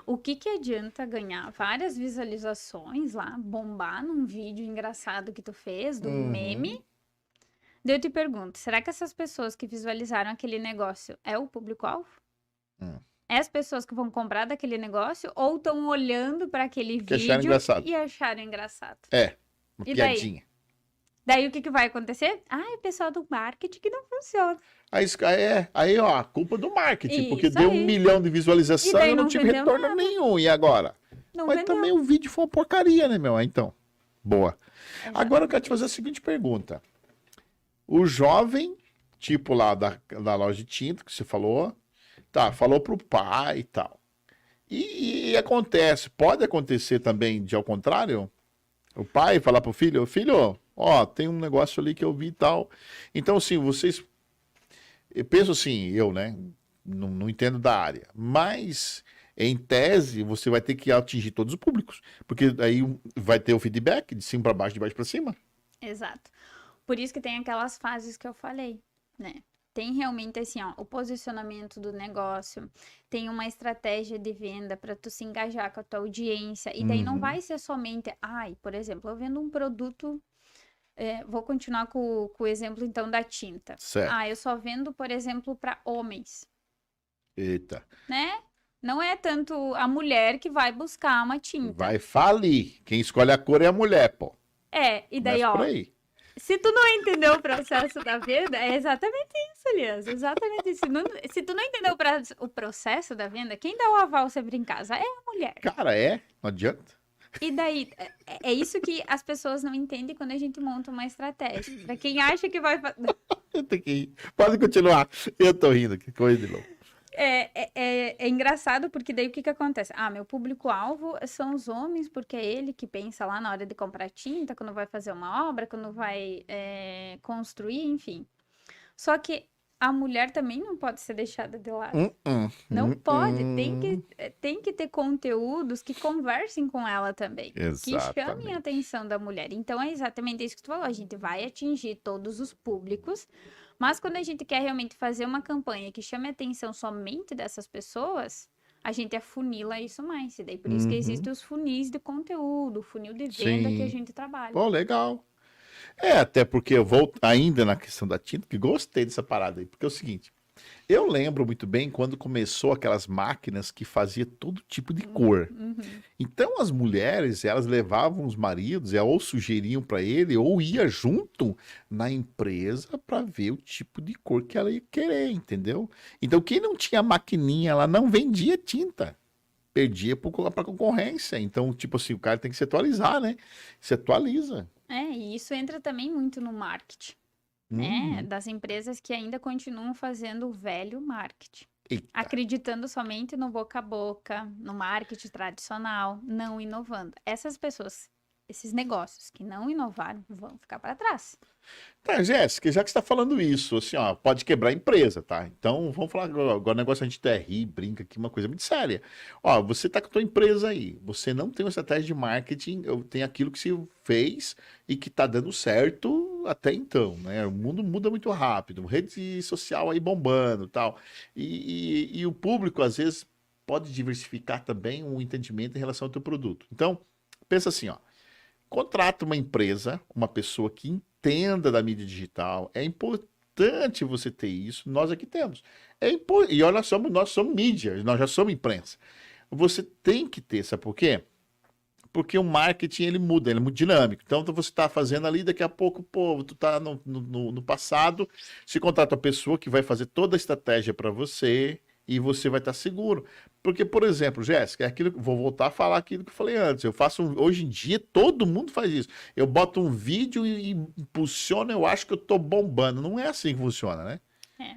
O que que adianta ganhar várias visualizações lá, bombar num vídeo engraçado que tu fez, do Uhum. meme? Daí eu te pergunto, será que essas pessoas que visualizaram aquele negócio é o público-alvo? Hum. É as pessoas que vão comprar daquele negócio ou estão olhando para aquele Que acharam vídeo engraçado. e acharam engraçado? É, uma E daí? piadinha. Daí o que que vai acontecer? Ah, é pessoal do marketing que não funciona. Aí, ó, a culpa do marketing, porque Isso deu 1 milhão de e visualização e daí eu não não tive vendeu retorno nada. nenhum. E agora? Não Mas também vendeu. o vídeo foi uma porcaria, né, meu? Então, boa. Agora eu quero te Exatamente fazer a isso. seguinte pergunta. O jovem, tipo lá da loja de tinta que você falou, tá, falou pro pai e tal. E acontece, pode acontecer também de ao contrário? O pai falar pro filho, filho, ó, tem um negócio ali que eu vi e tal. Então, assim, vocês. Eu penso assim, eu, né? Não entendo da área. Mas, em tese, você vai ter que atingir todos os públicos. Porque aí vai ter o feedback de cima para baixo, de baixo para cima. Exato. Por isso que tem aquelas fases que eu falei, né? Tem realmente assim, ó, o posicionamento do negócio, tem uma estratégia de venda para tu se engajar com a tua audiência, e daí não Uhum. vai ser somente, ai, por exemplo, eu vendo um produto, vou continuar com o exemplo então da tinta. Certo. Ah, eu só vendo, por exemplo, para homens, Eita. né? Não é tanto a mulher que vai buscar uma tinta. Vai falir. Quem escolhe a cor é a mulher, pô. É, e daí, Começa por ó, aí. se tu não entendeu o processo da venda, é exatamente isso, Elias. Exatamente isso. Se tu não entendeu o processo da venda, quem dá o aval sempre em casa é a mulher. Cara, é? Não adianta. E daí, é isso que as pessoas não entendem quando a gente monta uma estratégia. Pra quem acha que vai. Eu tenho que ir. Pode continuar. Eu tô rindo, que coisa de louco. É engraçado porque daí o que que acontece? Ah, meu público-alvo são os homens, porque é ele que pensa lá na hora de comprar tinta, quando vai fazer uma obra, quando vai construir, enfim. Só que a mulher também não pode ser deixada de lado. Hum, hum, Não hum, pode, hum. tem que ter conteúdos que conversem com ela também, que chamem a Exatamente. atenção da mulher. Então é exatamente isso que tu falou, a gente vai atingir todos os públicos, mas quando a gente quer realmente fazer uma campanha que chame a atenção somente dessas pessoas, a gente afunila isso mais. E daí por isso que Uhum. existem os funis de conteúdo, o funil de venda que a Sim. gente trabalha. Pô, legal. É, até porque eu vou ainda na questão da tinta, que gostei dessa parada aí. Porque é o seguinte, eu lembro muito bem quando começou aquelas máquinas que fazia todo tipo de cor. Uhum. Então as mulheres, elas levavam os maridos, ou sugeriam para ele, ou ia junto na empresa para ver o tipo de cor que ela ia querer, entendeu? Então quem não tinha maquininha, ela não vendia tinta. Perdia para concorrência. Então, tipo assim, o cara tem que se atualizar, né? Se atualiza. E isso entra também muito no marketing, né? Uhum. Das empresas que ainda continuam fazendo o velho marketing, Eita. acreditando somente no boca a boca, no marketing tradicional, não inovando. Essas pessoas, esses negócios que não inovaram, vão ficar para trás. Tá, Jéssica, já que você está falando isso, assim, ó, pode quebrar a empresa, tá? Então, vamos falar agora o negócio a gente até ri, brinca aqui, uma coisa muito séria. Ó, você tá com a tua empresa aí, você não tem uma estratégia de marketing, tem aquilo que se fez e que tá dando certo até então, né? O mundo muda muito rápido, rede social aí bombando, tal. E o público, às vezes, pode diversificar também o entendimento em relação ao teu produto. Então, pensa assim, ó. Contrata uma empresa, uma pessoa que entenda da mídia digital. É importante você ter isso. Nós aqui temos. E olha, nós somos mídia, nós já somos imprensa. Você tem que ter, sabe por quê? Porque o marketing ele é muito dinâmico. Então você está fazendo ali, daqui a pouco, pô, tu tá no passado, se contrata a pessoa que vai fazer toda a estratégia para você e você vai estar seguro. Porque, por exemplo, Jéssica, é aquilo, vou voltar a falar aquilo que eu falei antes. Hoje em dia, todo mundo faz isso. Eu boto um vídeo e impulsiono, eu acho que eu tô bombando. Não é assim que funciona, né?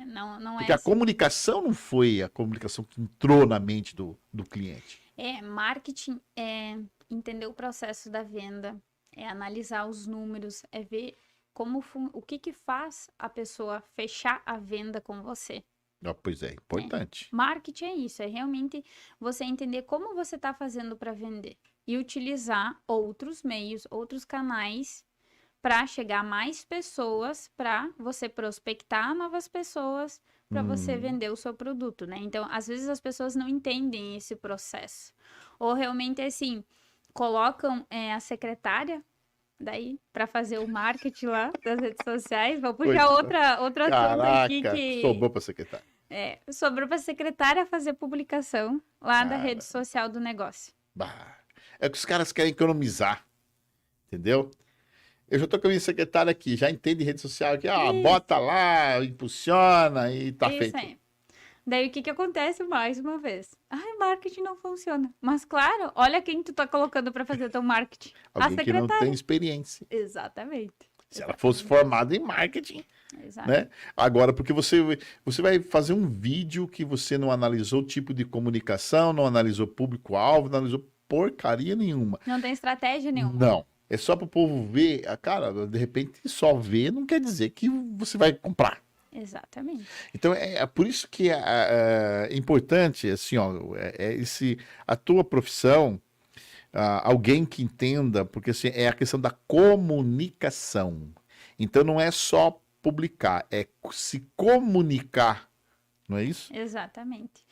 Não é Porque a assim. comunicação não foi a comunicação que entrou na mente do cliente. Marketing é entender o processo da venda, é analisar os números, é ver o que que faz a pessoa fechar a venda com você. Ah, pois é, importante. Marketing é isso, é realmente você entender como você está fazendo para vender e utilizar outros meios, outros canais para chegar a mais pessoas, para você prospectar novas pessoas, para você Hum, vender o seu produto, né? Então, às vezes as pessoas não entendem esse processo. Ou realmente assim, colocam a secretária daí para fazer o marketing lá das redes sociais. Vou puxar coitado. outro assunto aqui Caraca, que sobrou pra secretária. sobrou para a secretária fazer publicação lá da rede Cara, social do negócio. bah. É que os caras querem economizar, entendeu? Eu já tô com a minha secretária aqui, já entende rede social aqui, Isso, bota lá, impulsiona e tá isso feito. aí. Daí o que que acontece mais uma vez? Ai, marketing não funciona. Mas claro, olha quem tu tá colocando para fazer teu marketing. A Alguém que não tem secretária. experiência. Exatamente. Se ela fosse Exatamente. formada em marketing, Exato. né? Agora, porque você vai fazer um vídeo que você não analisou o tipo de comunicação, não analisou público-alvo, não analisou porcaria nenhuma. Não tem estratégia nenhuma. Não. É só para o povo ver. Cara, de repente, só ver não quer dizer que você vai comprar. Exatamente. Então, é por isso que é importante, assim, ó, a tua profissão, alguém que entenda, porque assim, é a questão da comunicação. Então, não é só publicar, é se comunicar, não é isso? Exatamente.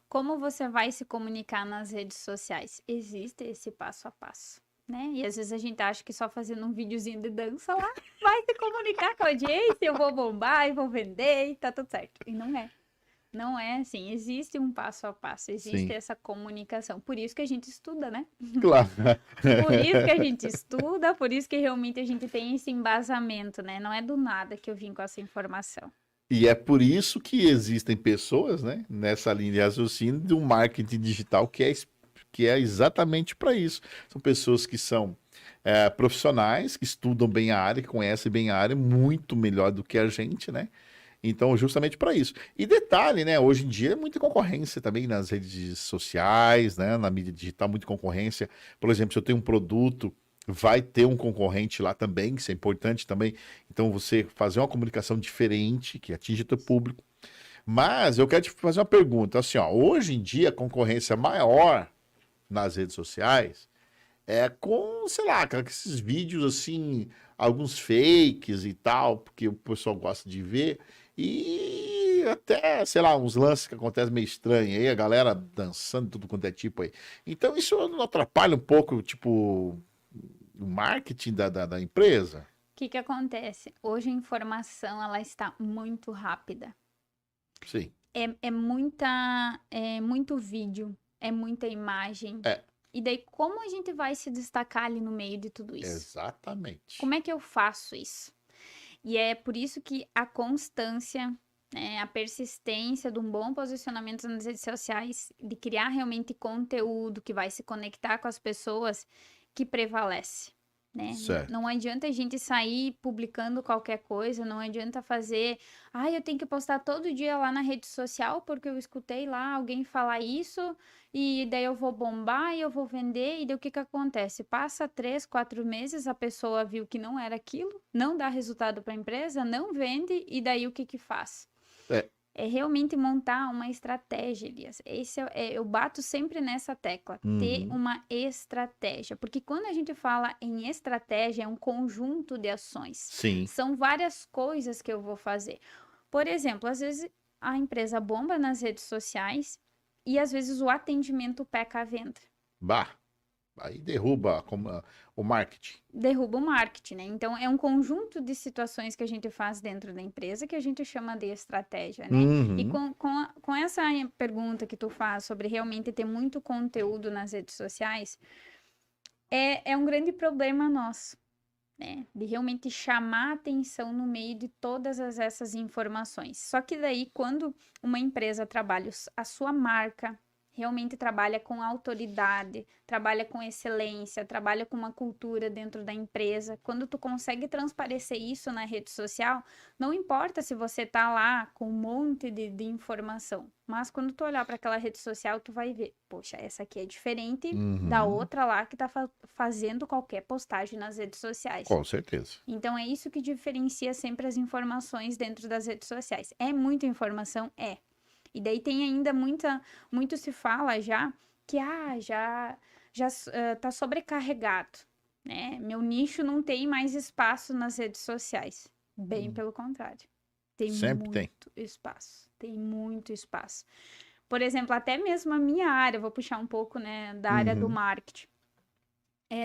Como você vai se comunicar nas redes sociais? Existe esse passo a passo, né? E às vezes a gente acha que só fazendo um videozinho de dança lá vai se comunicar com a audiência, eu vou bombar e vou vender e tá tudo certo. E não é. Não é assim. Existe um passo a passo, existe Sim, essa comunicação. Por isso que a gente estuda, né? claro. Por isso que a gente estuda, por isso que realmente a gente tem esse embasamento, né? Não é do nada que eu vim com essa informação. E é por isso que existem pessoas, né, nessa linha de raciocínio do marketing digital que é exatamente para isso. São pessoas que são profissionais, que estudam bem a área, que conhecem bem a área muito melhor do que a gente, né? Então, justamente para isso. E detalhe, né? Hoje em dia é muita concorrência também nas redes sociais, né? Na mídia digital, muita concorrência. Por exemplo, se eu tenho um produto, vai ter um concorrente lá também, isso é importante também. Então, você fazer uma comunicação diferente, que atinge o teu público. Mas eu quero te fazer uma pergunta, assim, ó, hoje em dia a concorrência maior nas redes sociais é com, sei lá, cara, com esses vídeos assim, alguns fakes e tal, porque o pessoal gosta de ver, e até, sei lá, uns lances que acontecem meio estranhos aí, a galera dançando tudo quanto é tipo aí. Então isso não atrapalha um pouco, tipo, o marketing da empresa? O que que acontece? Hoje a informação ela está muito rápida. Sim, É muito vídeo, é muita imagem. é, E daí, como a gente vai se destacar ali no meio de tudo isso? exatamente. Como é que eu faço isso? E é por isso que a constância, a persistência de um bom posicionamento nas redes sociais, de criar realmente conteúdo que vai se conectar com as pessoas, que prevalece. Né? Não Certo. adianta a gente sair publicando qualquer coisa, não adianta fazer, eu tenho que postar todo dia lá na rede social porque eu escutei lá alguém falar isso e daí eu vou bombar e eu vou vender e daí o que que acontece? Passa 3, 4 meses, a pessoa viu que não era aquilo, não dá resultado para a empresa, não vende e daí o que que faz? É. É realmente montar uma estratégia, Elias. Eu bato sempre nessa tecla, ter Uhum. uma estratégia, porque quando a gente fala em estratégia, é um conjunto de ações. Sim. São várias coisas que eu vou fazer. Por exemplo, às vezes a empresa bomba nas redes sociais e às vezes o atendimento peca a venda. Bah, aí derruba o marketing. Derruba o marketing, né? Então, é um conjunto de situações que a gente faz dentro da empresa que a gente chama de estratégia, né? E Uhum. com essa pergunta que tu faz sobre realmente ter muito conteúdo nas redes sociais, é um grande problema nosso, né? De realmente chamar atenção no meio de todas essas informações. Só que daí, quando uma empresa trabalha a sua marca, realmente trabalha com autoridade, trabalha com excelência, trabalha com uma cultura dentro da empresa. Quando tu consegue transparecer isso na rede social, não importa se você tá lá com um monte de informação, mas quando tu olhar para aquela rede social, tu vai ver, poxa, essa aqui é diferente da Uhum. outra lá que tá fazendo qualquer postagem nas redes sociais. Com certeza. Então é isso que diferencia sempre as informações dentro das redes sociais. É muita informação? É. E daí tem ainda muito se fala já que já tá sobrecarregado, né? Meu nicho não tem mais espaço nas redes sociais. Bem pelo contrário. Tem Sempre tem. muito espaço. Tem muito espaço. Por exemplo, até mesmo a minha área, vou puxar um pouco, né, da área do Uhum. marketing.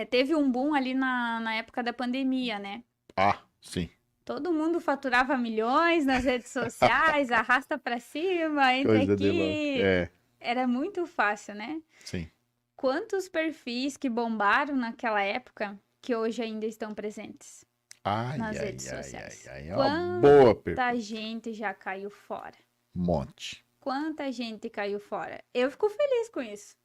Teve um boom ali na época da pandemia, né? Ah, sim. Todo mundo faturava milhões nas redes sociais, arrasta pra cima, entra Coisa de louco. aqui. É, Era muito fácil, né? sim. Quantos perfis que bombaram naquela época que hoje ainda estão presentes Ai, nas ai, redes ai, sociais? ai, ai. É uma boa Quanta pergunta. gente já caiu fora? Monte. Quanta gente caiu fora? Eu fico feliz com isso.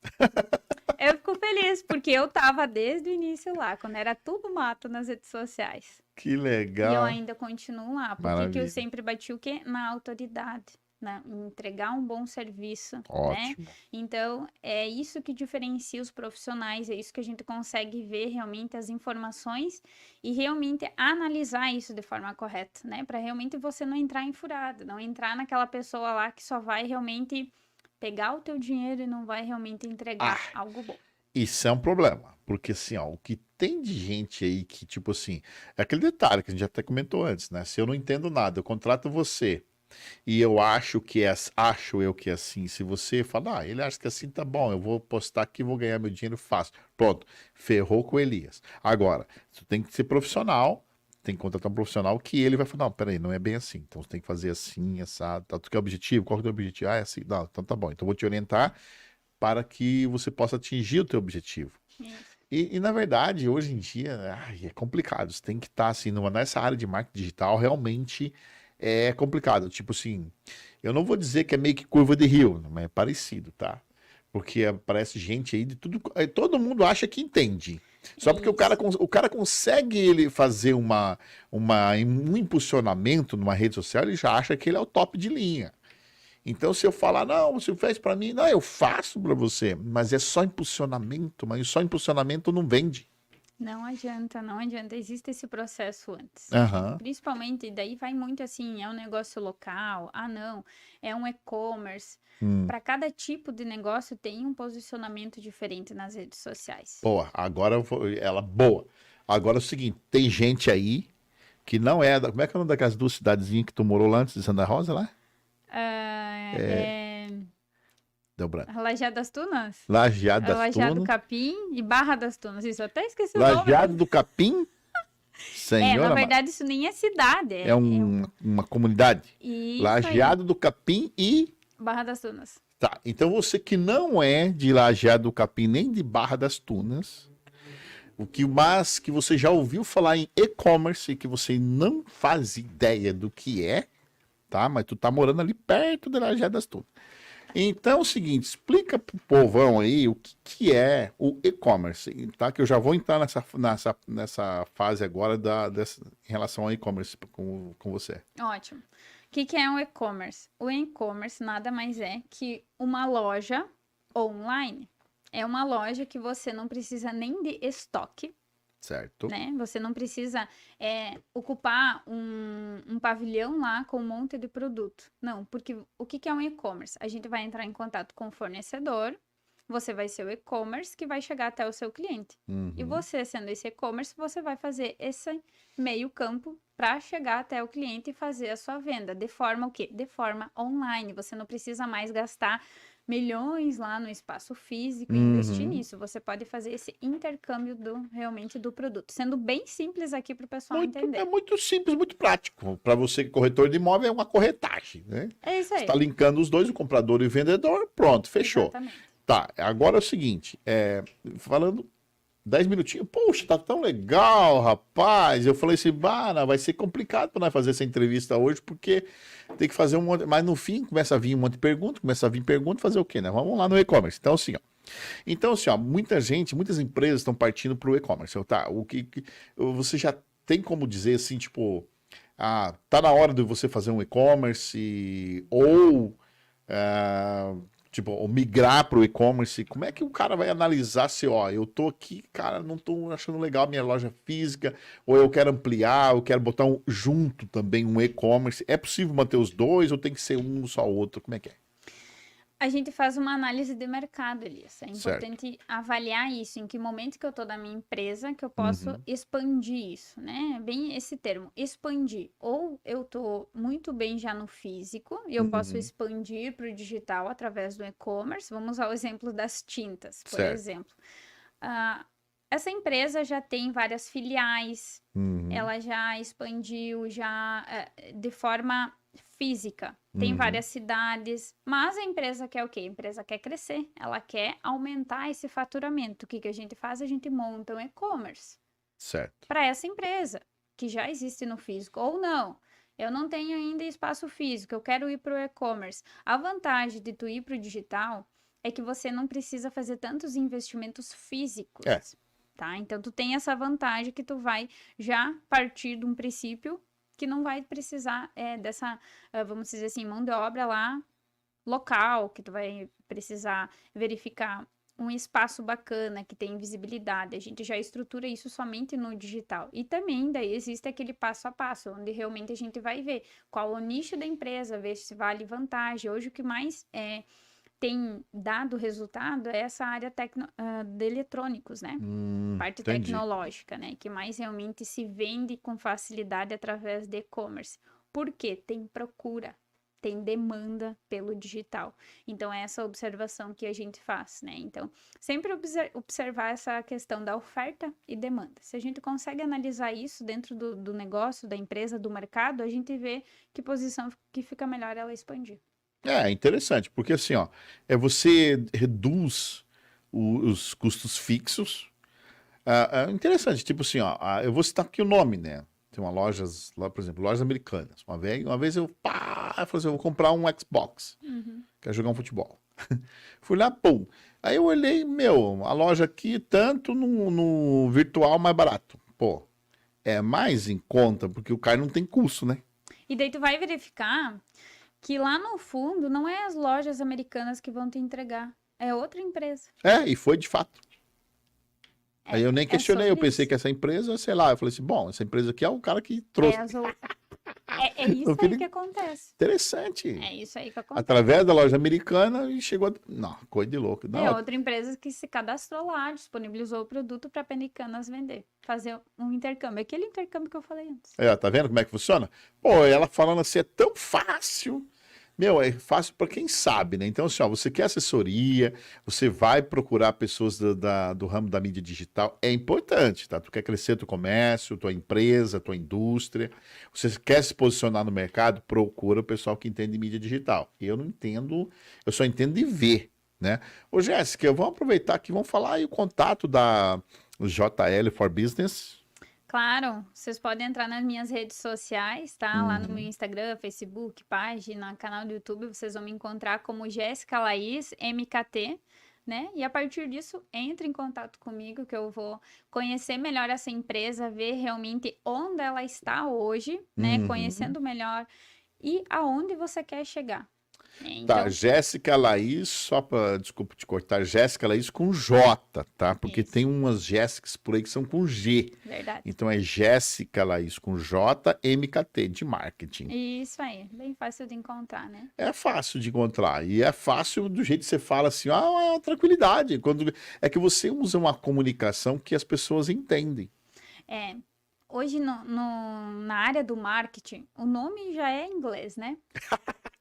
Eu fico feliz, porque eu tava desde o início lá, quando era tudo mato nas redes sociais. Que E eu legal. ainda continuo lá. Porque que eu Maravilha. sempre bati o quê? Na autoridade, né? Em entregar um bom serviço, né? Ótimo. Então, é isso que diferencia os profissionais, é isso que a gente consegue ver realmente as informações e realmente analisar isso de forma correta, né? Para realmente você não entrar em furada, não entrar naquela pessoa lá que só vai realmente pegar o teu dinheiro e não vai realmente entregar Ah, algo bom. isso é um problema. Porque assim, ó, o que tem de gente aí que, tipo assim, é aquele detalhe que a gente até comentou antes, né? Se eu não entendo nada, eu contrato você e eu acho eu que é assim. Se você fala, ah, ele acha que assim tá bom, eu vou postar aqui, vou ganhar meu dinheiro fácil. Pronto, ferrou com o Elias. Agora, você tem que ser profissional, tem que contratar um profissional que ele vai falar, não, peraí, não é bem assim. Então você tem que fazer assim, assado, tá? Tu quer objetivo? Qual que é o teu objetivo? Ah, é assim. Não, então tá bom. Então eu vou te orientar para que você possa atingir o teu objetivo. Isso. Na verdade, hoje em dia, ai, é complicado. Você tem que estar assim, nessa área de marketing digital, realmente é complicado. Tipo assim, eu não vou dizer que é meio que curva de rio, mas é parecido, tá? Porque aparece gente aí de tudo. Todo mundo acha que entende. Só porque Isso. o cara consegue ele fazer um impulsionamento numa rede social, ele já acha que ele é o top de linha. Então, se eu falar, não, você fez para mim, não, eu faço para você, mas é só impulsionamento, mas só impulsionamento não vende. Não adianta, não adianta. Existe esse processo antes, né? Aham. Principalmente, daí vai muito assim, é um negócio local, ah, não, é um e-commerce. Hum. Para cada tipo de negócio tem um posicionamento diferente nas redes sociais. Boa, agora ela boa. Agora é o seguinte, tem gente aí que não é, como é que é o nome daquelas duas cidadezinhas que tu morou lá antes de Santa Rosa lá? Deu branco. Lajeado das Tunas? Lajeado das Lajeado do Tunas. Capim e Barra das Tunas. Isso, eu até esqueci o nome. Lajeado do Capim. Na Senhora, verdade, isso nem é cidade. é uma comunidade. Isso aí, Lajeado do Capim e Barra das Tunas. tá, então você que não é de Lajeado do Capim nem de Barra das Tunas, mas que você já ouviu falar em e-commerce e que você não faz ideia do que é, tá? Mas tu tá morando ali perto de Lajeado das Tunas. Então é o seguinte, explica pro povão aí o que é o e-commerce, tá? Que eu já vou entrar nessa fase agora em relação ao e-commerce com você. Ótimo. O que é um e-commerce? O e-commerce nada mais é que uma loja online. É uma loja que você não precisa nem de estoque, Certo? né? Você não precisa ocupar um pavilhão lá com um monte de produto. Não, porque o que é um e-commerce? A gente vai entrar em contato com o fornecedor, você vai ser o e-commerce que vai chegar até o seu cliente. E Uhum. você, sendo esse e-commerce, você vai fazer esse meio campo para chegar até o cliente e fazer a sua venda. De forma o quê? De forma online. Você não precisa mais gastar milhões lá no espaço físico e investir nisso. Você pode fazer esse intercâmbio realmente do produto. Sendo bem simples aqui para o pessoal entender. É muito simples, muito prático. Para você que é corretor de imóvel é uma corretagem, né? É isso Você aí. está linkando os dois, o comprador e o vendedor, pronto, fechou. Exatamente. Tá, agora é o seguinte, falando 10 minutinhos, poxa, tá tão legal, rapaz. Eu falei assim, vai ser complicado para nós fazer essa entrevista hoje, porque tem que fazer um monte. Mas no fim começa a vir um monte de perguntas, fazer o quê, né? Vamos lá no e-commerce. Então, assim, ó, muitas empresas estão partindo para o e-commerce. Tá, você já tem como dizer assim, tipo, tá na hora de você fazer um e-commerce ou ou migrar para o e-commerce, como é que o cara vai analisar se, ó, eu tô aqui, cara, não tô achando legal a minha loja física, ou eu quero ampliar, eu quero botar junto também um e-commerce. É possível manter os dois ou tem que ser um só outro? Como é que é? A gente faz uma análise de mercado, Elias. É Certo. importante avaliar isso, em que momento que eu estou da minha empresa, que eu posso Uhum. expandir isso, né? É bem esse termo, expandir. Ou eu estou muito bem já no físico, e eu posso Uhum. expandir para o digital através do e-commerce. Vamos ao exemplo das tintas, por Certo. exemplo. Ah, essa empresa já tem várias filiais, Uhum. ela já expandiu já de forma física. Tem Uhum. várias cidades, mas a empresa quer o quê? A empresa quer crescer, ela quer aumentar esse faturamento. O que que a gente faz? A gente monta um e-commerce Certo. para essa empresa, que já existe no físico, ou não. Eu não tenho ainda espaço físico, eu quero ir para o e-commerce. A vantagem de tu ir para o digital é que você não precisa fazer tantos investimentos É. físicos, tá? Então tu tem essa vantagem que tu vai já partir de um princípio que não vai precisar dessa, vamos dizer assim, mão de obra lá local, que tu vai precisar verificar um espaço bacana que tem visibilidade. A gente já estrutura isso somente no digital. E também daí existe aquele passo a passo, onde realmente a gente vai ver qual o nicho da empresa, ver se vale vantagem. Hoje o que mais tem dado resultado é essa área de eletrônicos, né? Parte Entendi. tecnológica, né? Que mais realmente se vende com facilidade através de e-commerce. Por quê? Tem procura, tem demanda pelo digital. Então, é essa observação que a gente faz, né? Então, sempre observar essa questão da oferta e demanda. Se a gente consegue analisar isso dentro do negócio, da empresa, do mercado, a gente vê que posição que fica melhor ela expandir. É interessante, porque assim, ó, você reduz os custos fixos. Interessante, tipo assim, ó, eu vou citar aqui o nome, né? Tem uma lojas, lá, por exemplo, lojas americanas. Uma vez eu falei assim, eu vou comprar um Xbox, Uhum. quero jogar um futebol. Fui lá, pum. Aí eu olhei, meu, a loja aqui, tanto no virtual mais barato. Pô, é mais em conta, porque o cara não tem custo, né? E daí tu vai verificar que lá no fundo não é as lojas americanas que vão te entregar, é outra empresa. E foi de fato. Aí eu nem É questionei, eu sobre pensei isso. que essa empresa, sei lá, eu falei assim, bom, essa empresa aqui é o cara que É, trouxe. as ou- é Eu isso aí falei, que acontece. interessante. É isso aí que acontece. Através da loja americana e chegou. Não, coisa de louco. É Não, outra empresa que se cadastrou lá, disponibilizou o produto para Americanas vender, fazer um intercâmbio. Aquele intercâmbio que eu falei antes. tá vendo como é que funciona? Pô, ela falando assim, é tão fácil. Meu, é fácil para quem sabe, né? Então, assim, ó, você quer assessoria, você vai procurar pessoas do ramo da mídia digital, é importante, tá? Tu quer crescer teu comércio, tua empresa, tua indústria, você quer se posicionar no mercado, procura o pessoal que entende de mídia digital. Eu não entendo, eu só entendo de ver, né? Ô, Jéssica, vamos aproveitar aqui, vamos falar aí o contato da JL for Business. Claro, vocês podem entrar nas minhas redes sociais, tá? Lá no meu Uhum. Instagram, Facebook, página, canal do YouTube, vocês vão me encontrar como Jéssica Laís MKT, né? E a partir disso, entre em contato comigo que eu vou conhecer melhor essa empresa, ver realmente onde ela está hoje, né? Uhum. Conhecendo melhor e aonde você quer chegar, né? Tá, Então, Jéssica Laís, só para, desculpa te cortar, Jéssica Laís com J, tá? Porque tem isso, umas Jéssicas por aí que são com G. verdade. Então é Jéssica Laís com J, MKT, de marketing. Isso aí, bem fácil de encontrar, né? É fácil de encontrar. E é fácil do jeito que você fala assim, tranquilidade. É que você usa uma comunicação que as pessoas entendem. É, hoje na área do marketing, o nome já é inglês, né?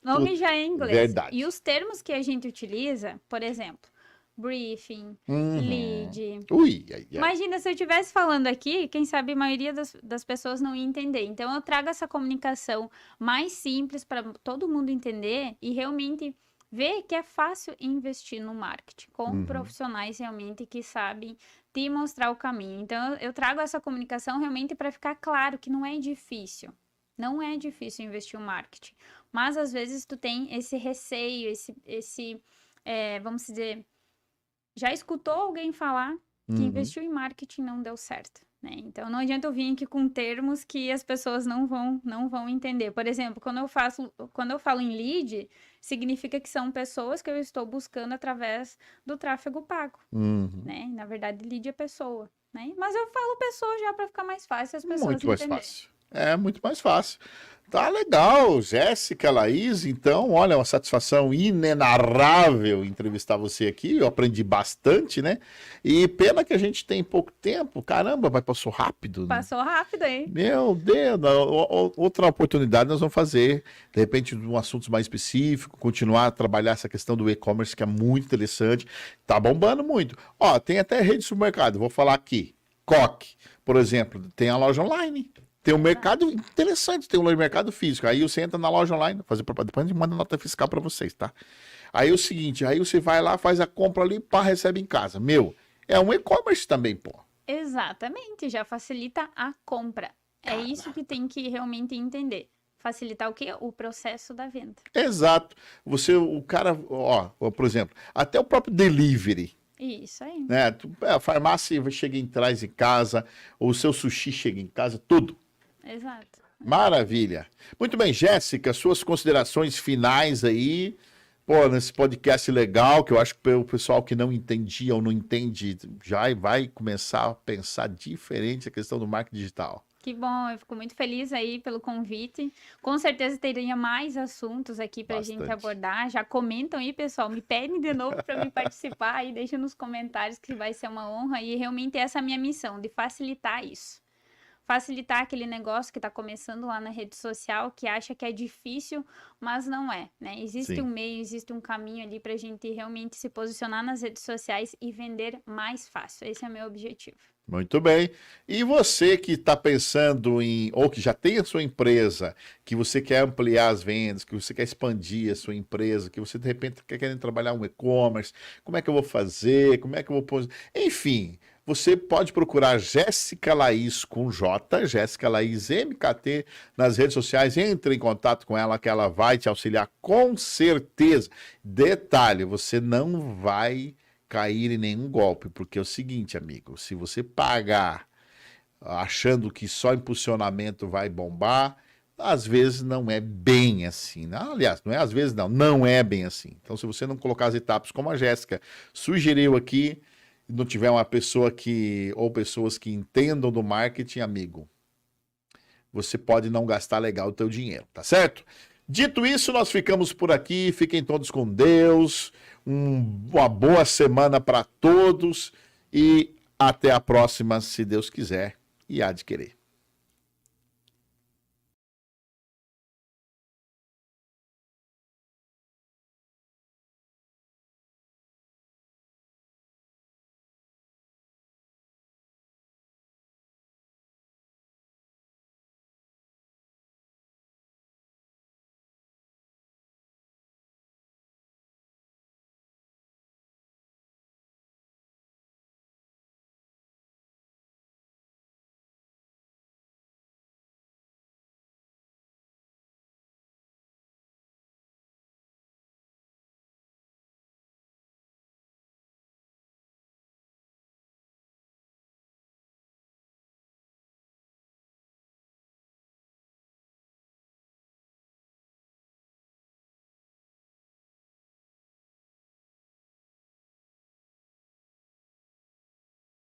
O nome já é inglês. E Verdade. os termos que a gente utiliza, por exemplo, briefing, Uhum. lead. Ui, ai, ai. Imagina se eu estivesse falando aqui, quem sabe a maioria das pessoas não ia entender. Então, eu trago essa comunicação mais simples para todo mundo entender e realmente ver que é fácil investir no marketing com Uhum. profissionais realmente que sabem te mostrar o caminho. Então, eu trago essa comunicação realmente para ficar claro que não é difícil. Não é difícil investir no marketing. Mas, às vezes, tu tem esse receio, vamos dizer, já escutou alguém falar que Uhum. investiu em marketing não deu certo, né? Então não adianta eu vir aqui com termos que as pessoas não vão entender. Por exemplo, quando eu falo em lead, significa que são pessoas que eu estou buscando através do tráfego pago, Uhum. né? Na verdade, lead é pessoa, né? Mas eu falo pessoa já para ficar mais fácil as pessoas Muito mais entenderem. fácil. É muito mais fácil. Tá legal, Jéssica, Laís, então, olha, uma satisfação inenarrável entrevistar você aqui, eu aprendi bastante, né? E pena que a gente tem pouco tempo, caramba, vai passou rápido, né? Passou rápido aí. Meu Deus, outra oportunidade nós vamos fazer, de repente, um assunto mais específico, continuar a trabalhar essa questão do e-commerce, que é muito interessante, tá bombando muito. Ó, tem até rede de supermercado, vou falar aqui, Coque, por exemplo, tem a loja online. Tem um mercado interessante, tem um mercado físico. Aí você entra na loja online, depois a gente manda nota fiscal para vocês, tá? Aí é o seguinte, aí você vai lá, faz a compra ali, pá, recebe em casa. Meu, é um e-commerce também, pô. Exatamente, já facilita a compra. É isso que tem que realmente entender. Facilitar o quê? O processo da venda. Exato. Você, o cara, ó, por exemplo, até o próprio delivery. Isso aí. Né? A farmácia chega em traz em casa, o seu sushi chega em casa, tudo. Exato. Maravilha. Muito bem, Jéssica, suas considerações finais aí, pô, nesse podcast legal, que eu acho que o pessoal que não entendia ou não entende já vai começar a pensar diferente a questão do marketing digital. Que bom, eu fico muito feliz aí pelo convite. Com certeza teria mais assuntos aqui para a gente Bastante. abordar. Já comentam aí, pessoal, me pedem de novo para me participar aí, deixa nos comentários que vai ser uma honra e realmente essa é a minha missão, de facilitar isso. Facilitar aquele negócio que está começando lá na rede social, que acha que é difícil, mas não é, né? Existe Sim. um meio, existe um caminho ali para a gente realmente se posicionar nas redes sociais e vender mais fácil. Esse é o meu objetivo. Muito bem. E você que está pensando em, ou que já tem a sua empresa, que você quer ampliar as vendas, que você quer expandir a sua empresa, que você de repente quer querer trabalhar um e-commerce, como é que eu vou fazer? Como é que eu vou pôr? Enfim, você pode procurar Jéssica Laís com J, Jéssica Laís MKT nas redes sociais, entre em contato com ela que ela vai te auxiliar com certeza. Detalhe, você não vai cair em nenhum golpe, porque é o seguinte, amigo, se você pagar achando que só impulsionamento vai bombar, às vezes não é bem assim, né? Aliás, não é às vezes não é bem assim. Então, se você não colocar as etapas como a Jéssica sugeriu aqui, não tiver uma pessoa que, ou pessoas que entendam do marketing, amigo, você pode não gastar legal o teu dinheiro, tá certo? Dito isso, nós ficamos por aqui, fiquem todos com Deus, uma boa semana para todos e até a próxima, se Deus quiser, e há de querer.